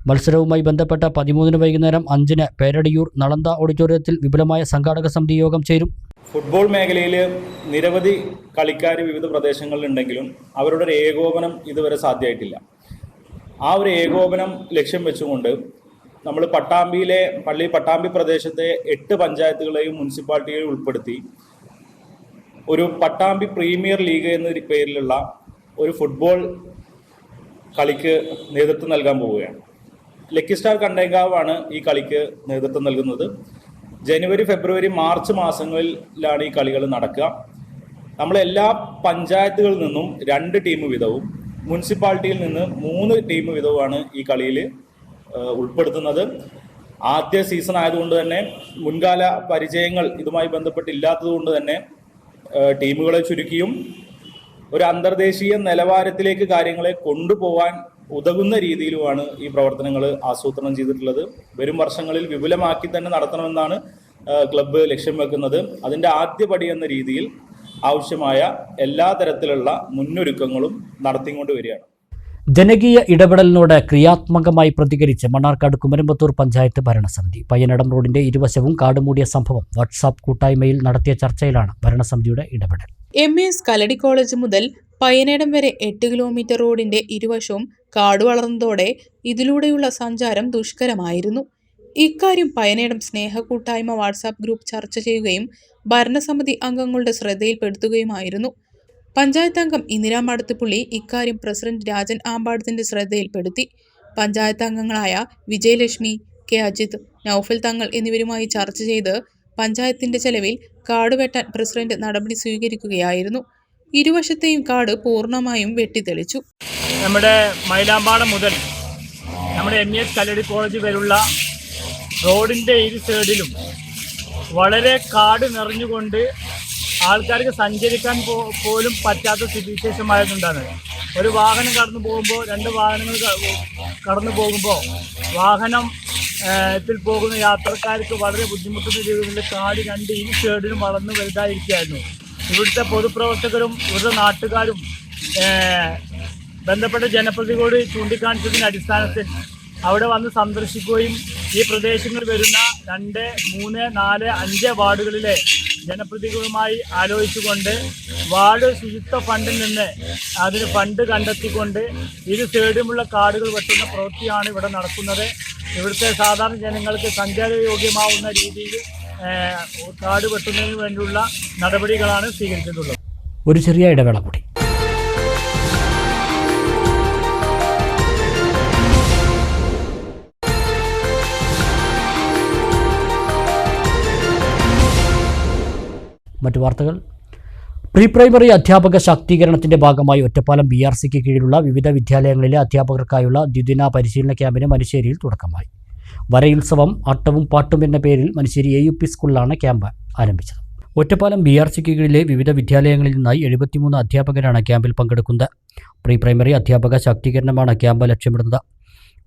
മത്സരവുമായി ബന്ധപ്പെട്ട 13 വൈകുന്നേരം 5 പേരടിയൂർ നളന്ദ ഓഡിറ്റോറിയത്തിൽ വിപുലമായ സംഘാടക സമിതി യോഗം ചേരും. ഫുട്ബോൾ മേഖലയിൽ നിരവധി കളിക്കാർ വിവിധ പ്രദേശങ്ങളിലുണ്ടെങ്കിലും അവരുടെ ഒരു ഏകോപനം ഇതുവരെ സാധ്യമായിട്ടില്ല. ആ ഒരു ഏകോപനം ലക്ഷ്യം വെച്ചുകൊണ്ട് നമ്മൾ പട്ടാമ്പി പ്രദേശത്തെ 8 പഞ്ചായത്തുകളെയും മുനിസിപ്പാലിറ്റികളെയും ഉൾപ്പെടുത്തി ഒരു പട്ടാമ്പി പ്രീമിയർ ലീഗ് എന്ന പേരിലുള്ള ഒരു ഫുട്ബോൾ കളിക്ക് നേതൃത്വം നൽകാൻ പോവുകയാണ്. ലക്കി സ്റ്റാർ കണ്ടേങ്കാവാണ് ഈ കളിക്ക് നേതൃത്വം നൽകുന്നത്. ജനുവരി, ഫെബ്രുവരി, മാർച്ച് മാസങ്ങളിലാണ് ഈ കളികൾ നടക്കുക. നമ്മളെല്ലാ പഞ്ചായത്തുകളിൽ നിന്നും 2 ടീം വീതവും മുനിസിപ്പാലിറ്റിയിൽ നിന്ന് 3 ടീം വീതവുമാണ് ഈ കളിയിൽ ഉൾപ്പെടുത്തുന്നത്. ആദ്യ സീസൺ ആയതുകൊണ്ട് തന്നെ മുൻകാല പരിചയങ്ങൾ ഇതുമായി ബന്ധപ്പെട്ടില്ലാത്തത് കൊണ്ട് തന്നെ ടീമുകളെ ചുരുക്കിയും ഒരു അന്തർദേശീയ നിലവാരത്തിലേക്ക് കാര്യങ്ങളെ കൊണ്ടുപോകാൻ ഉതകുന്ന രീതിയിലുമാണ് ഈ പ്രവർത്തനങ്ങൾ ആസൂത്രണം ചെയ്തിട്ടുള്ളത്. വരും വർഷങ്ങളിൽ വിപുലമാക്കി തന്നെ നടത്തണമെന്നാണ് ക്ലബ്ബ് ലക്ഷ്യം വെക്കുന്നത്. അതിൻ്റെ ആദ്യപടി എന്ന രീതിയിൽ ആവശ്യമായ എല്ലാ തരത്തിലുള്ള മുന്നൊരുക്കങ്ങളും നടത്തിക്കൊണ്ട് വരികയാണ്. ജനകീയ ഇടപെടലിനോട് ക്രിയാത്മകമായി പ്രതികരിച്ച് മണ്ണാർക്കാട് കുമരമ്പത്തൂർ പഞ്ചായത്ത് ഭരണസമിതി. പയ്യനടം റോഡിന്റെ ഇരുവശവും കാട് മൂടിയ സംഭവം വാട്സാപ്പ് കൂട്ടായ്മയിൽ നടത്തിയ ചർച്ചയിലാണ് ഭരണസമിതിയുടെ ഇടപെടൽ. MES കലടി കോളേജ് മുതൽ പയ്യനേടം വരെ 8 കിലോമീറ്റർ റോഡിന്റെ ഇരുവശവും കാട് വളർന്നതോടെ ഇതിലൂടെയുള്ള സഞ്ചാരം ദുഷ്കരമായിരുന്നു. ഇക്കാര്യം പയ്യനേടം സ്നേഹക്കൂട്ടായ്മ വാട്സാപ്പ് ഗ്രൂപ്പ് ചർച്ച ചെയ്യുകയും ഭരണസമിതി അംഗങ്ങളുടെ ശ്രദ്ധയിൽപ്പെടുത്തുകയുമായിരുന്നു. പഞ്ചായത്ത് അംഗം ഇന്ദിരാ മടത്തുപുള്ളി ഇക്കാര്യം പ്രസിഡന്റ് രാജൻ ആമ്പാടത്തിന്റെ ശ്രദ്ധയിൽപ്പെടുത്തി. പഞ്ചായത്ത് അംഗങ്ങളായ വിജയലക്ഷ്മി, K അജിത്, നൌഫൽ തങ്ങൾ എന്നിവരുമായി ചർച്ച ചെയ്ത് പഞ്ചായത്തിന്റെ ചെലവിൽ കാട് വെട്ടാൻ പ്രസിഡന്റ് നടപടി സ്വീകരിക്കുകയായിരുന്നു. ഇരുവശത്തെയും കാട് പൂർണ്ണമായും വെട്ടിത്തെളിച്ചു. നമ്മുടെ മൈലാമ്പാടം മുതൽ നമ്മുടെ MES കല്ലടി കോളേജ് വരെയുള്ള റോഡിൻ്റെ ഇരു സൈഡിലും വളരെ കാട് നിറഞ്ഞുകൊണ്ട് ആൾക്കാർക്ക് സഞ്ചരിക്കാൻ പോലും പറ്റാത്ത സ്ഥിതിവിശേഷമായതുകൊണ്ടാണ്. ഒരു വാഹനം കടന്നു പോകുമ്പോൾ 2 വാഹനങ്ങൾ കടന്നു പോകുമ്പോൾ വാഹനത്തിൽ പോകുന്ന യാത്രക്കാർക്ക് വളരെ ബുദ്ധിമുട്ടുന്ന രീതിയിൽ കാട് 2 ഇരു സൈഡിലും വളർന്നു വലുതായിരിക്കുകയായിരുന്നു. ഇവിടുത്തെ പൊതുപ്രവർത്തകരും ഇവിടുത്തെ നാട്ടുകാരും ബന്ധപ്പെട്ട ജനപ്രതിനിധികളോട് ചൂണ്ടിക്കാണിച്ചതിൻ്റെ അടിസ്ഥാനത്തിൽ അവിടെ വന്ന് സന്ദർശിക്കുകയും ഈ പ്രദേശങ്ങളിൽ വരുന്ന 2, 3, 4, 5 വാർഡുകളിലെ ജനപ്രതിനിധികളുമായി ആലോചിച്ചുകൊണ്ട് വാർഡ് ശുചിത്വ ഫണ്ടിൽ നിന്ന് അതിന് ഫണ്ട് കണ്ടെത്തിക്കൊണ്ട് ഇരു സൈഡിലുമുള്ള കാടുകൾ വെട്ടുന്ന പ്രവൃത്തിയാണ് ഇവിടെ നടക്കുന്നത്. ഇവിടുത്തെ സാധാരണ ജനങ്ങൾക്ക് സഞ്ചാരയോഗ്യമാവുന്ന രീതിയിൽ കാട് വെട്ടുന്നതിന് വേണ്ടിയുള്ള നടപടികളാണ് സ്വീകരിച്ചിട്ടുള്ളത്. ഒരു ചെറിയ ഇടവേള കൂടി. മറ്റു വാർത്തകൾ. പ്രീ പ്രൈമറി അധ്യാപക ശാക്തീകരണത്തിന്റെ ഭാഗമായി ഒറ്റപ്പാലം BRCക്ക് കീഴിലുള്ള വിവിധ വിദ്യാലയങ്ങളിലെ അധ്യാപകർക്കായുള്ള ദ്വിദിന പരിശീലന ക്യാമ്പിന് മനുശ്ശേരിയിൽ തുടക്കമായി. വരയുത്സവം ആട്ടവും പാട്ടും എന്ന പേരിൽ മനുശ്ശേരി AUP സ്കൂളിലാണ് ക്യാമ്പ് ആരംഭിച്ചത്. ഒറ്റപ്പാലം BRCക്ക് കീഴിലെ വിവിധ വിദ്യാലയങ്ങളിൽ നിന്നായി 73 അധ്യാപകരാണ് ക്യാമ്പിൽ പങ്കെടുക്കുന്നത്. പ്രീ പ്രൈമറി അധ്യാപക ശാക്തീകരണമാണ് ക്യാമ്പ് ലക്ഷ്യമിടുന്നത്.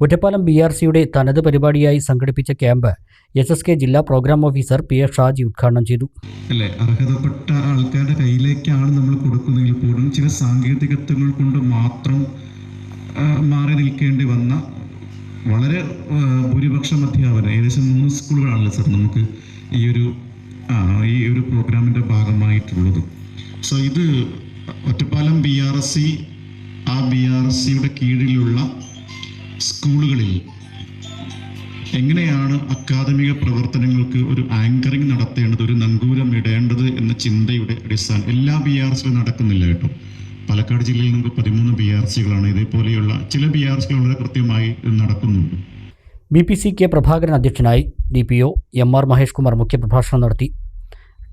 ഒറ്റപ്പാലം BRCയുടെ തനത് പരിപാടിയായി സംഘടിപ്പിച്ച ക്യാമ്പ് SSK ജില്ലാ പ്രോഗ്രാം ഓഫീസർ PA ഷാജി ഉദ്ഘാടനം ചെയ്തു. അല്ലേ, അർഹതപ്പെട്ട ആൾക്കാരുടെ കയ്യിലേക്കാണ് നമ്മൾ കൊടുക്കുന്നതെങ്കിൽ പോലും ചില സാങ്കേതികത്വങ്ങൾ കൊണ്ട് മാത്രം മാറി നിൽക്കേണ്ടി വന്ന വളരെ ഭൂരിപക്ഷം അധ്യാപകർ, ഏകദേശം 3 സ്കൂളുകളാണല്ലോ സാർ നമുക്ക് ഈ ഒരു പ്രോഗ്രാമിൻ്റെ ഭാഗമായിട്ടുള്ളത്. സോ ഇത് ഒറ്റപ്പാലം BRC, ആ BRCയുടെ കീഴിലുള്ള സ്കൂളുകളിൽ എങ്ങനെയാണ് അക്കാദമിക പ്രവർത്തനങ്ങൾക്ക് ഒരു ആങ്കറിങ് നടത്തേണ്ടത്, ഒരു നങ്കൂരം ഇടേണ്ടത് എന്ന ചിന്തയുടെ അടിസ്ഥാനം എല്ലാ BRCയിലും നടക്കുന്നില്ല കേട്ടോ. പാലക്കാട് ജില്ലയിൽ നമുക്ക് 13 BRCകളാണ്. ഇതേപോലെയുള്ള ചില BRCകൾ വളരെ കൃത്യമായി നടക്കുന്നുണ്ട്. BPCK പ്രഭാകരൻ അധ്യക്ഷനായി. DPO MR മഹേഷ് കുമാർ മുഖ്യപ്രഭാഷണം നടത്തി.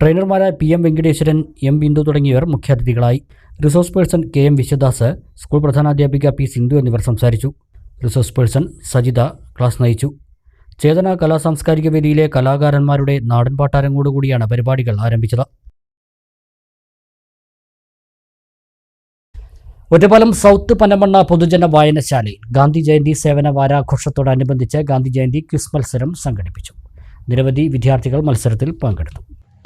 ട്രെയിനർമാരായ PM വെങ്കടേശ്വരൻ, M ബിന്ദു തുടങ്ങിയവർ മുഖ്യാതിഥികളായി. Resource person KM Viswadas, school പ്രധാനാധ്യാപിക P സിന്ധു എന്നിവർ സംസാരിച്ചു. റിസോഴ്സ് പേഴ്സൺ സജിത ക്ലാസ് നയിച്ചു. ചേതന കലാ സാംസ്കാരിക വേദിയിലെ കലാകാരന്മാരുടെ നാടൻപാട്ടരങ്ങോടുകൂടിയാണ് പരിപാടികൾ ആരംഭിച്ചത്. ഒറ്റപ്പാലം സൗത്ത് പനമണ്ണ പൊതുജന വായനശാലയിൽ ഗാന്ധി ജയന്തി സേവന വാരാഘോഷത്തോടനുബന്ധിച്ച് ഗാന്ധി ജയന്തി ക്വിസ് മത്സരം സംഘടിപ്പിച്ചു. നിരവധി വിദ്യാർത്ഥികൾ മത്സരത്തിൽ പങ്കെടുത്തു.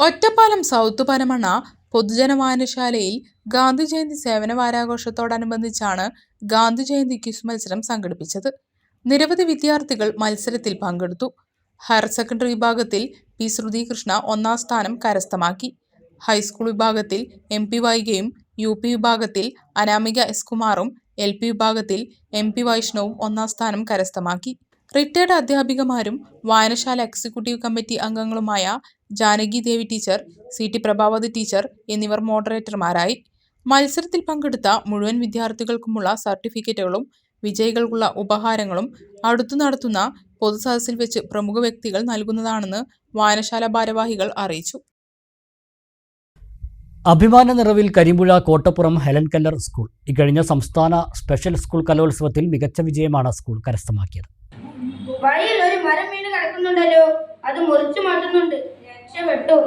ഒറ്റപ്പാലം സൗത്ത് പനമണ്ണ പൊതുജന വായനശാലയിൽ ഗാന്ധി ജയന്തി സേവന വാരാഘോഷത്തോടനുബന്ധിച്ചാണ് ഗാന്ധി ജയന്തി ക്വിസ് മത്സരം സംഘടിപ്പിച്ചത്. നിരവധി വിദ്യാർത്ഥികൾ മത്സരത്തിൽ പങ്കെടുത്തു. ഹയർ സെക്കൻഡറി വിഭാഗത്തിൽ P ശ്രുതികൃഷ്ണ 1ാം സ്ഥാനം കരസ്ഥമാക്കി. ഹൈസ്കൂൾ വിഭാഗത്തിൽ MP വൈഗയും, UP വിഭാഗത്തിൽ അനാമിക S കുമാറും, LP വിഭാഗത്തിൽ MP വൈഷ്ണവും 1ാം സ്ഥാനം കരസ്ഥമാക്കി. റിട്ടയർഡ് അധ്യാപികമാരും വായനശാല എക്സിക്യൂട്ടീവ് കമ്മിറ്റി അംഗങ്ങളുമായ ജാനകി ദേവി ടീച്ചർ, CT പ്രഭാവതി ടീച്ചർ എന്നിവർ മോഡറേറ്റർമാരായി. മത്സരത്തിൽ പങ്കെടുത്ത മുഴുവൻ വിദ്യാർത്ഥികൾക്കുമുള്ള സർട്ടിഫിക്കറ്റുകളും വിജയികൾക്കുള്ള ഉപഹാരങ്ങളും അടുത്തു നടത്തുന്ന പൊതുസദസ്സിൽ വെച്ച് പ്രമുഖ വ്യക്തികൾ നൽകുന്നതാണെന്ന് വായനശാല ഭാരവാഹികൾ അറിയിച്ചു. അഭിമാന നിറവിൽ Karimpuzha Kottappuram Helen Keller school ഇക്കഴിഞ്ഞ സംസ്ഥാന സ്പെഷ്യൽ സ്കൂൾ കലോത്സവത്തിൽ മികച്ച വിജയമാണ് സ്കൂൾ കരസ്ഥമാക്കിയത്. വഴിയിൽ ഒരു മരം വീണ് കിടക്കുന്നുണ്ടല്ലോ, അത് മുറിച്ചു മാറ്റുന്നുണ്ട്. രക്ഷപ്പെട്ടു.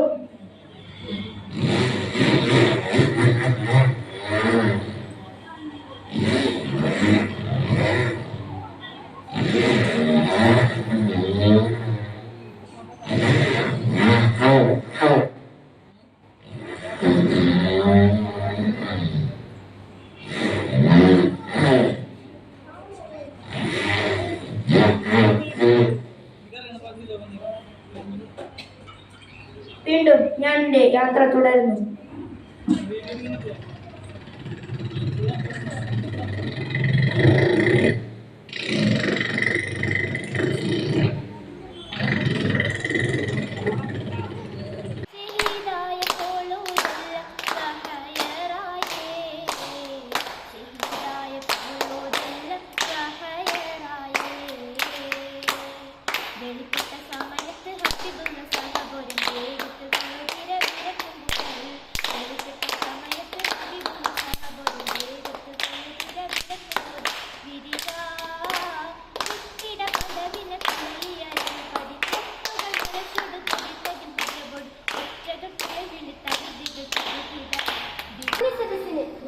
വീണ്ടും ഞാൻ എൻ്റെ യാത്ര തുടരുന്നു.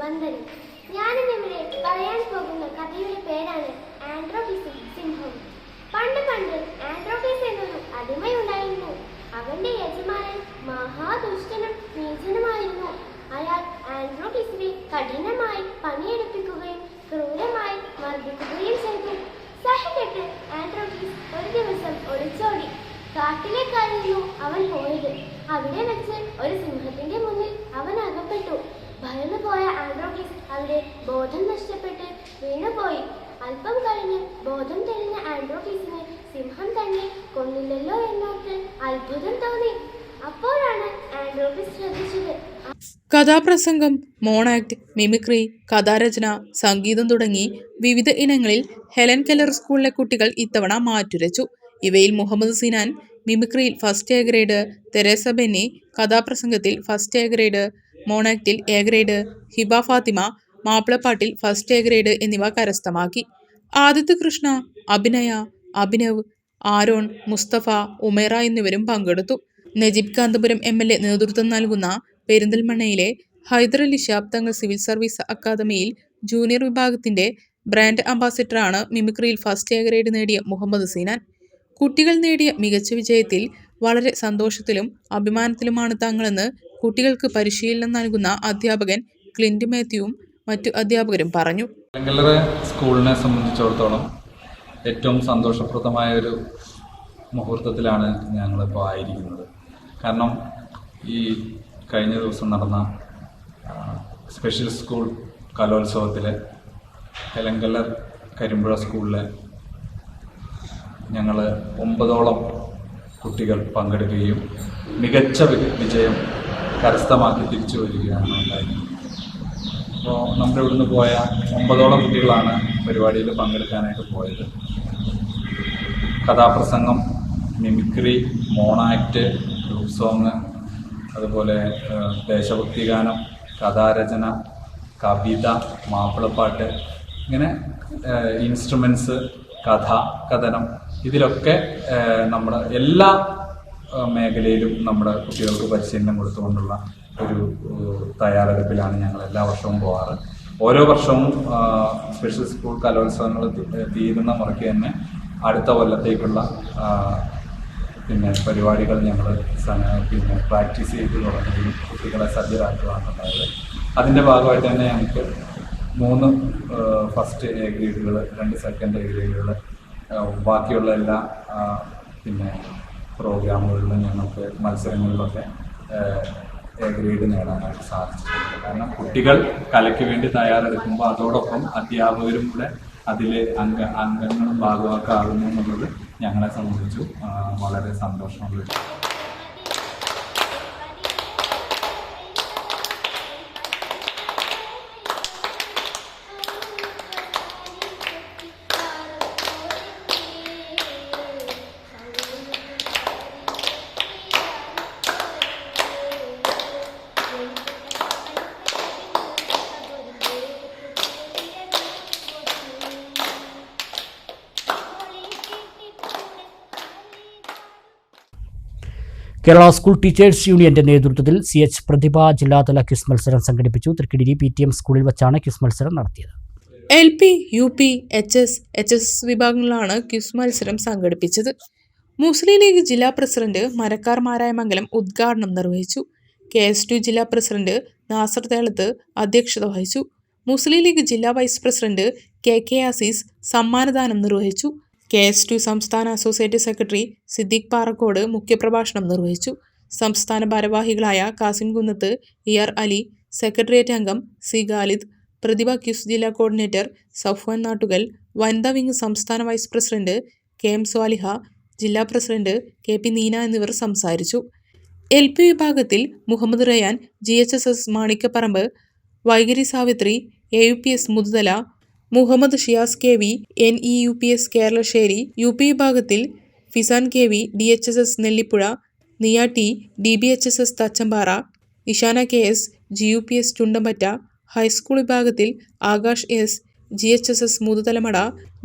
വന്ദനം. ഞാനിന്നിവിടെ പറയാൻ പോകുന്ന കഥയുടെ പേരാണ് ആൻഡ്രോപീസും സിംഹവും. പണ്ട് ആൻഡ്രോപീസ് എന്നൊരു അടിമയുണ്ടായിരുന്നു. അവന്റെ യജമാനൻ മഹാദുഷ്ടനും നീചനുമായിരുന്നു. അയാൾ ആൻഡ്രോപീസിനെ കഠിനമായി പണിയെടുപ്പിക്കുകയും ക്രൂരമായി മർദ്ദിക്കുകയും ചെയ്തു. സഹികെട്ട് ആൻഡ്രോപീസ് ഒരു ദിവസം ഒളിച്ചോടി. കാട്ടിലേക്കായിരുന്നു അവൻ പോയത്. അവിടെ വെച്ച് ഒരു സിംഹത്തിന്റെ മുന്നിൽ അവൻ അകപ്പെട്ടു. ഭയന്നു പോയ ആൻഡ്രോപീസ് അവിടെ ബോധം നഷ്ടപ്പെട്ട് വീണുപോയി. അല്പം കഴിഞ്ഞ് ബോധം തെളിഞ്ഞ ആൻഡ്രോപീസിന് സിംഹം തന്നെ കൊന്നില്ലല്ലോ എന്നോർത്ത് അത്ഭുതം തോന്നി. അപ്പോഴാണ് ആൻഡ്രോപീസ് ശ്രദ്ധിച്ചത്. കഥാപ്രസംഗം, മോണാക്ട്, മിമിക്രി, കഥാരചന, സംഗീതം തുടങ്ങി വിവിധ ഇനങ്ങളിൽ ഹെലൻ കെല്ലർ സ്കൂളിലെ കുട്ടികൾ ഇത്തവണ മാറ്റുരച്ചു. ഇവയിൽ മുഹമ്മദ് സിനാൻ മിമിക്രിയിൽ first A grade, Theresa Benny കഥാപ്രസംഗത്തിൽ ഫസ്റ്റ് എ ഗ്രേഡ്, മോണാക്റ്റിൽ എ ഗ്രേഡ്, ഹിബ ഫാത്തിമ മാപ്പിളപ്പാട്ടിൽ ഫസ്റ്റ് എ ഗ്രേഡ് എന്നിവ കരസ്ഥമാക്കി. ആദിത്യ കൃഷ്ണ, അഭിനവ്, ആരോൺ, മുസ്തഫ, ഉമേറ എന്നിവരും പങ്കെടുത്തു. നജീബ് കാന്തപുരം MLA നേതൃത്വം നൽകുന്ന പെരിന്തൽമണ്ണയിലെ ഹൈദരലി ശിഹാബ് തങ്ങൾ സിവിൽ സർവീസ് അക്കാദമിയിൽ ജൂനിയർ വിഭാഗത്തിന്റെ ബ്രാൻഡ് അംബാസിഡറാണ് മിമിക്രിയിൽ ഫസ്റ്റ് എ ഗ്രേഡ് നേടിയ മുഹമ്മദ് സീനാൻ. കുട്ടികൾ നേടിയ മികച്ച വിജയത്തിൽ വളരെ സന്തോഷത്തിലും അഭിമാനത്തിലുമാണ് തങ്ങളെന്ന് കുട്ടികൾക്ക് പരിശീലനം നൽകുന്ന അധ്യാപകൻ ക്ലിന്റ് മാത്യുവും മറ്റു അധ്യാപകരും പറഞ്ഞു. എലങ്കല്ലറ സ്കൂളിനെ സംബന്ധിച്ചിടത്തോളം ഏറ്റവും സന്തോഷപ്രദമായ ഒരു മുഹൂർത്തത്തിലാണ് ഞങ്ങളിപ്പോൾ ആയിരിക്കുന്നത്. കാരണം ഈ കഴിഞ്ഞ ദിവസം നടന്ന സ്പെഷ്യൽ സ്കൂൾ കലോത്സവത്തിൽ എലങ്കല്ലർ കരിമ്പുഴ സ്കൂളിലെ ഞങ്ങൾ 9ഓളം കുട്ടികൾ പങ്കെടുക്കുകയും മികച്ച വിജയം കരസ്ഥമാക്കി തിരിച്ചു വരികയാണ് ഉണ്ടായത്. അപ്പോൾ നമ്മുടെ ഇവിടുന്ന് പോയ 9ഓളം കുട്ടികളാണ് പരിപാടിയിൽ പങ്കെടുക്കാനായിട്ട് പോയത്. കഥാപ്രസംഗം, മിമിക്രി, മോണാക്ട്, ഗ്രൂപ്പ് സോങ്, അതുപോലെ ദേശഭക്തി ഗാനം, കഥാരചന, കവിത, മാപ്പിളപ്പാട്ട്, ഇങ്ങനെ ഇൻസ്ട്രുമെൻറ്റ്സ്, കഥനം, ഇതിലൊക്കെ നമ്മുടെ എല്ലാ മേഖലയിലും നമ്മുടെ കുട്ടികൾക്ക് പരിശീലനം കൊടുത്തുകൊണ്ടുള്ള ഒരു തയ്യാറെടുപ്പിലാണ് ഞങ്ങൾ എല്ലാ വർഷവും പോകാറ്. ഓരോ വർഷവും സ്പെഷ്യൽ സ്കൂൾ കലോത്സവങ്ങൾ തീരുന്ന മുറയ്ക്ക് തന്നെ അടുത്ത കൊല്ലത്തേക്കുള്ള പരിപാടികൾ ഞങ്ങൾ പ്രാക്ടീസ് ചെയ്ത് തുടങ്ങുകയും കുട്ടികളെ സജ്ജരാക്കുകയാണുണ്ടായത്. അതിൻ്റെ ഭാഗമായിട്ട് തന്നെ ഞങ്ങൾക്ക് 3 ഫസ്റ്റ് എ ഗ്രേഡുകൾ, 2 സെക്കൻഡ് എ ഗ്രേഡുകൾ, ബാക്കിയുള്ള എല്ലാ പ്രോഗ്രാമുകളിലും ഞങ്ങൾക്ക് മത്സരങ്ങളിലൊക്കെ എ ഗ്രേഡ് നേടാനായിട്ട് സാധിച്ചിട്ടുണ്ട്. കാരണം കുട്ടികൾ കലയ്ക്ക് വേണ്ടി തയ്യാറെടുക്കുമ്പോൾ അതോടൊപ്പം അധ്യാപകരും കൂടെ അതിൽ അംഗങ്ങളും ഭാഗമാക്കാകുന്നു എന്നുള്ളത് ഞങ്ങളെ സംബന്ധിച്ചു വളരെ സന്തോഷമുള്ളൊരു കേരള സ്കൂൾ ടീച്ചേഴ്സ് യൂണിയന്റെ നേതൃത്വത്തിൽ CH പ്രതിഭ ജില്ലാതല ക്വിസ് മത്സരം സംഘടിപ്പിച്ചു. തൃക്കടിരി PTM സ്കൂളിൽ വച്ചാണ് ക്വിസ് മത്സരം നടത്തിയത്. LP, UP, HS വിഭാഗങ്ങളിലാണ് ക്വിസ് മത്സരം സംഘടിപ്പിച്ചത്. മുസ്ലിം ലീഗ് ജില്ലാ പ്രസിഡന്റ് മരക്കാർ മാരായമംഗലം ഉദ്ഘാടനം നിർവഹിച്ചു. KS2 ജില്ലാ പ്രസിഡന്റ് നാസർ തേളത്ത് അധ്യക്ഷത വഹിച്ചു. മുസ്ലിം ലീഗ് ജില്ലാ വൈസ് പ്രസിഡന്റ് KK അസീസ് സമ്മാനദാനം നിർവഹിച്ചു. KS2 സംസ്ഥാന അസോസിയേറ്റ് സെക്രട്ടറി സിദ്ദീഖ് പാറക്കോട് മുഖ്യപ്രഭാഷണം നിർവഹിച്ചു. സംസ്ഥാന ഭാരവാഹികളായ കാസിം കുന്നത്ത്, ER അലി, സെക്രട്ടേറിയറ്റ് അംഗം C ഖാലിദ്, പ്രതിഭ ക്യൂസ് ജില്ലാ കോർഡിനേറ്റർ സഫ്വാൻ നാട്ടുകൽ, വനിതാ വിംഗ് സംസ്ഥാന വൈസ് പ്രസിഡന്റ് KM സ്വാലിഹ, ജില്ലാ പ്രസിഡന്റ് KP നീന എന്നിവർ സംസാരിച്ചു. LP വിഭാഗത്തിൽ Muhammad Rayan, GHSS Manikkaparamba, Vaigari Savithri, AUPS Muthuthala, Muhammad Shiyas KV, NEUPS Keralassery. UP വിഭാഗത്തിൽ Fisan KV, DHSS Nellipuzha, Niya T, DBHSS Thachampara, Ishana KS, GUPS Chundampatta. High school വിഭാഗത്തിൽ Akash S, GHSS Muthuthalamada,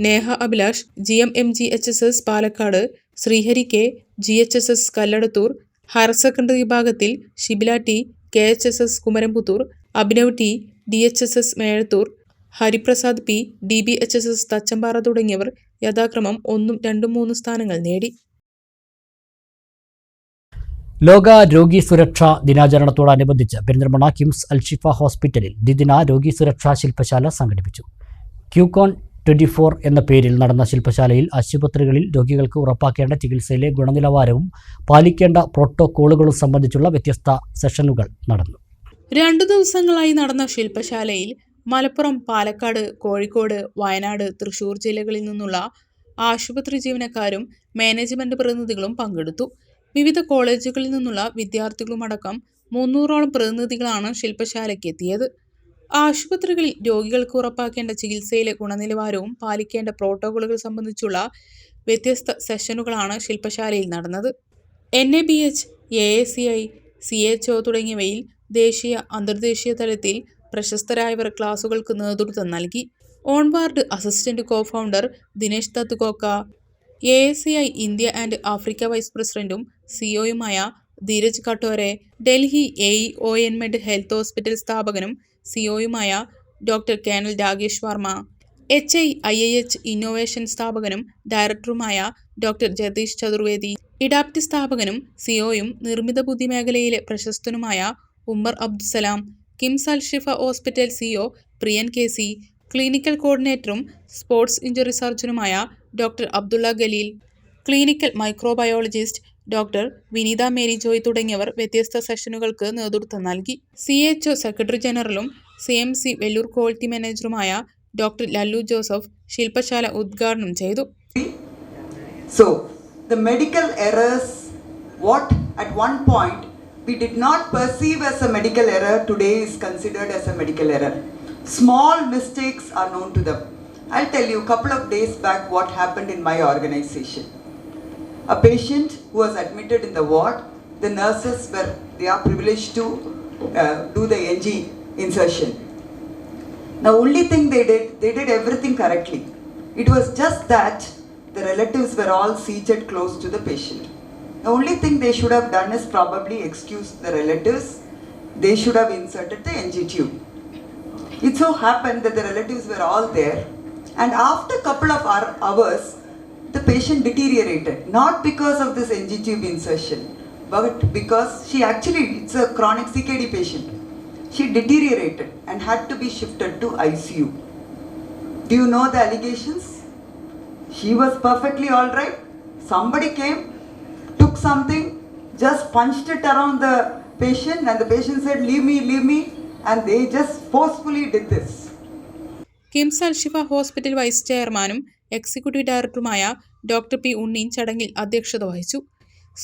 Neha Abhilash, GMMGHSS Palakkad, Sreehari K, GHSS Kalladathur. Higher secondary വിഭാഗത്തിൽ Shibila T, KHSS Kumaramputhur, Abhinav T, DHSS Mezhathur, Hariprasad P, DBHSS Thachampara തുടങ്ങിയവർ യഥാക്രമം 1, 2, 3 സ്ഥാനങ്ങൾ നേടി. ലോക രോഗി സുരക്ഷാ ദിനാചരണത്തോടനുബന്ധിച്ച് പെരിന്തൽമണ്ണ കിംസ് അൽഷിഫ ഹോസ്പിറ്റലിൽ ദ്വിദിന രോഗി സുരക്ഷാ ശില്പശാല സംഘടിപ്പിച്ചു. ക്യൂകോൺ 24 എന്ന പേരിൽ നടന്ന ശില്പശാലയിൽ ആശുപത്രികളിൽ രോഗികൾക്ക് ഉറപ്പാക്കേണ്ട ചികിത്സയിലെ ഗുണനിലവാരവും പാലിക്കേണ്ട പ്രോട്ടോക്കോളുകളും സംബന്ധിച്ചുള്ള വ്യത്യസ്ത സെഷനുകൾ നടന്നു. 2 ദിവസങ്ങളായി നടന്ന ശില്പശാലയിൽ മലപ്പുറം, പാലക്കാട്, കോഴിക്കോട്, വയനാട്, തൃശൂർ ജില്ലകളിൽ നിന്നുള്ള ആശുപത്രി ജീവനക്കാരും മാനേജ്മെന്റ് പ്രതിനിധികളും പങ്കെടുത്തു. വിവിധ കോളേജുകളിൽ നിന്നുള്ള വിദ്യാർത്ഥികളുമടക്കം 300ഓളം പ്രതിനിധികളാണ് ശില്പശാലയ്ക്ക് എത്തിയത്. ആശുപത്രികളിൽ രോഗികൾക്ക് ഉറപ്പാക്കേണ്ട ചികിത്സയിലെ ഗുണനിലവാരവും പാലിക്കേണ്ട പ്രോട്ടോക്കോളുകൾ സംബന്ധിച്ചുള്ള വ്യത്യസ്ത സെഷനുകളാണ് ശില്പശാലയിൽ നടന്നത്. NABH, AACI, CHO തുടങ്ങിയവയിൽ ദേശീയ, അന്തർദേശീയ തലത്തിൽ പ്രശസ്തരായവർ ക്ലാസുകൾക്ക് നേതൃത്വം നൽകി. Onward assistant co-founder Dinesh Dutt Kokka, AACI India and Africa vice പ്രസിഡന്റും CEOയുമായ Dheeraj Kattore, Delhi AEON med health hospital സ്ഥാപകനും CEOയുമായ doctor colonel Rakesh Varma, HIIH innovation സ്ഥാപകനും ഡയറക്ടറുമായ ഡോക്ടർ ജഗദീഷ് ചതുർവേദി, ഇഡാപ്റ്റ് സ്ഥാപകനും സിഒയും നിർമ്മിത ബുദ്ധി മേഖലയിലെ പ്രശസ്തനുമായ Ummer Abdussalam, KIMS Alshifa hospital CEO Priyan KC, clinical കോർഡിനേറ്ററും സ്പോർട്സ് ഇഞ്ചുറി സർജനുമായ doctor Abdullah Khaleel, clinical microbiologist doctor Vineetha Mary Joy തുടങ്ങിയവർ വ്യത്യസ്ത സെഷനുകൾക്ക് നേതൃത്വം നൽകി. CHO സെക്രട്ടറി ജനറലും CMC വെല്ലൂർ ക്വാളിറ്റി മാനേജറുമായ ഡോക്ടർ ലല്ലു ജോസഫ് ശില്പശാല ഉദ്ഘാടനം ചെയ്തു. So, the medical errors, what at one point we did not perceive as a medical error, today is considered as a medical error. Small mistakes are known to them. I'll tell you a couple of days back what happened in my organization. A patient who was admitted in the ward, the nurses they are privileged to do the NG insertion. The only thing they did everything correctly. It was just that the relatives were all seated close to the patient. The only thing they should have done is probably excuse the relatives. They should have inserted the NG tube. It so happened that the relatives were all there, and after a couple of hours, the patient deteriorated. Not because of this NG tube insertion, but because it's a chronic CKD patient. She deteriorated and had to be shifted to ICU. Do you know the allegations? She was perfectly all right. Somebody came, took something, just punched it around the patient, and the patient said, leave me, and they just forcefully did this. KIMS Alshifa hospital vice ചെയർമാനും executive ഡയറക്ടറുമായ doctor P Unneen ചടങ്ങിൽ അധ്യക്ഷത വഹിച്ചു.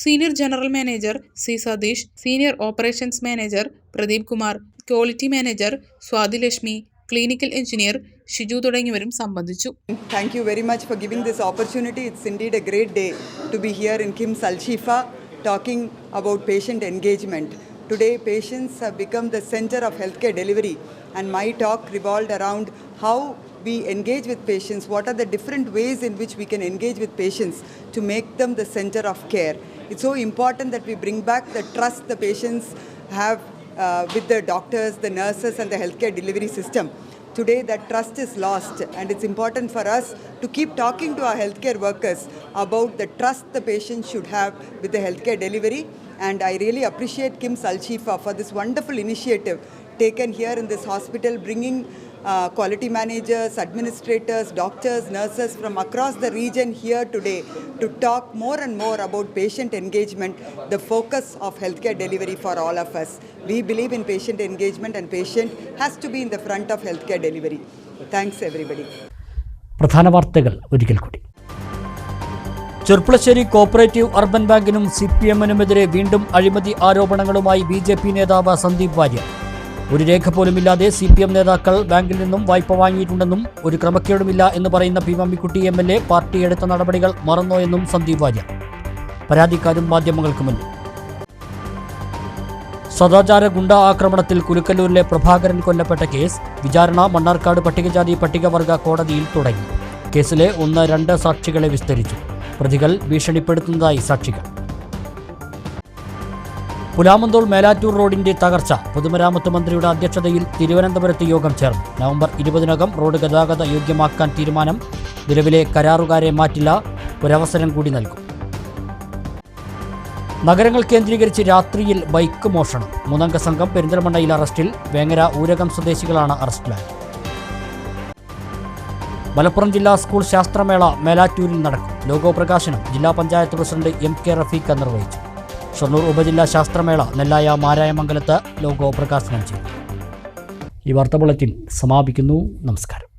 Senior general manager C Satheesh, senior operations manager Pradeep Kumar, quality manager Swathi Lakshmi, clinical engineer Shiju തുടങ്ങിയവരും സംബന്ധിച്ചു. Thank you very much for giving this opportunity. It's indeed a great day to be here in KIMS Al-Shifa talking about patient engagement. Today, patients have become the center of healthcare delivery, and my talk revolved around how we engage with patients, what are the different ways in which we can engage with patients to make them the center of care. It's so important that we bring back the trust the patients have with the doctors, the nurses and the healthcare delivery system. Today that trust is lost, and it's important for us to keep talking to our healthcare workers about the trust the patients should have with the healthcare delivery. And I really appreciate KIMS Al-Shifa for this wonderful initiative taken here in this hospital, bringing quality managers, administrators, doctors, nurses from across the region here today to talk more and more about patient engagement, the focus of healthcare delivery for all of us. We believe in patient engagement, and patient has to be in the front of healthcare delivery. Thanks everybody. പ്രധാന വാർത്തകൾ ഒരിക്കൽ കൂടി. Cherpulassery cooperative urban ബാങ്കിനും CPM-നുമെതിരെ വീണ്ടും അഴിമതി ആരോപണങ്ങളുമായി BJP നേതാവ് സന്ദീപ് വാര്യർ. ഒരു രേഖ പോലുമില്ലാതെ CPM നേതാക്കൾ ബാങ്കിൽ നിന്നും വായ്പ വാങ്ങിയിട്ടുണ്ടെന്നും ഒരു ക്രമക്കേടുമില്ല എന്ന് പറയുന്ന പി മമ്മിക്കുട്ടി MLA പാർട്ടി എടുത്ത നടപടികൾ മറന്നോ എന്നും സന്ദീപ് വാര്യർ. പരാതിക്കാരും മാധ്യമങ്ങൾക്ക് മുന്നിൽ. സദാചാര ഗുണ്ട ആക്രമണത്തിൽ കുലുക്കല്ലൂരിലെ പ്രഭാകരൻ കൊല്ലപ്പെട്ട കേസ് വിചാരണ മണ്ണാർക്കാട് പട്ടികജാതി പട്ടികവർഗ കോടതിയിൽ തുടങ്ങി. കേസിലെ 1-2 സാക്ഷികളെ വിസ്തരിച്ചു. പ്രതികൾ ഭീഷണിപ്പെടുത്തുന്നതായി സാക്ഷികൾ. പുലാമന്തോൾ മേലാറ്റൂർ റോഡിന്റെ തകർച്ച പൊതുമരാമത്ത് മന്ത്രിയുടെ അധ്യക്ഷതയിൽ തിരുവനന്തപുരത്ത് യോഗം ചേർന്നു. നവംബർ 20-നകം റോഡ് ഗതാഗത യോഗ്യമാക്കാൻ തീരുമാനം. നിലവിലെ കരാറുകാരെ മാറ്റില്ല, ഒരവസരം കൂടി നൽകും. നഗരങ്ങൾ കേന്ദ്രീകരിച്ച് രാത്രിയിൽ ബൈക്ക് മോഷണം. 3-അംഗ സംഘം പെരിന്തൽമണ്ണയിൽ അറസ്റ്റിൽ. വേങ്ങര ഊരകം സ്വദേശികളാണ് അറസ്റ്റിലായത്. മലപ്പുറം ജില്ലാ സ്കൂൾ ശാസ്ത്രമേള മേലാറ്റൂരിൽ നടക്കും. ലോഗോ പ്രകാശനം ജില്ലാ പഞ്ചായത്ത് പ്രസിഡന്റ് MK റഫീഖ് നിർവഹിച്ചു. ഷൊർണൂർ ഉപജില്ലാ ശാസ്ത്രമേള നെല്ലായ മാരായമംഗലത്ത് ലോഗോ പ്രകാശനം ചെയ്തു. ഈ വാർത്താ ബുള്ളറ്റിൻ സമാപിക്കുന്നു. നമസ്കാരം.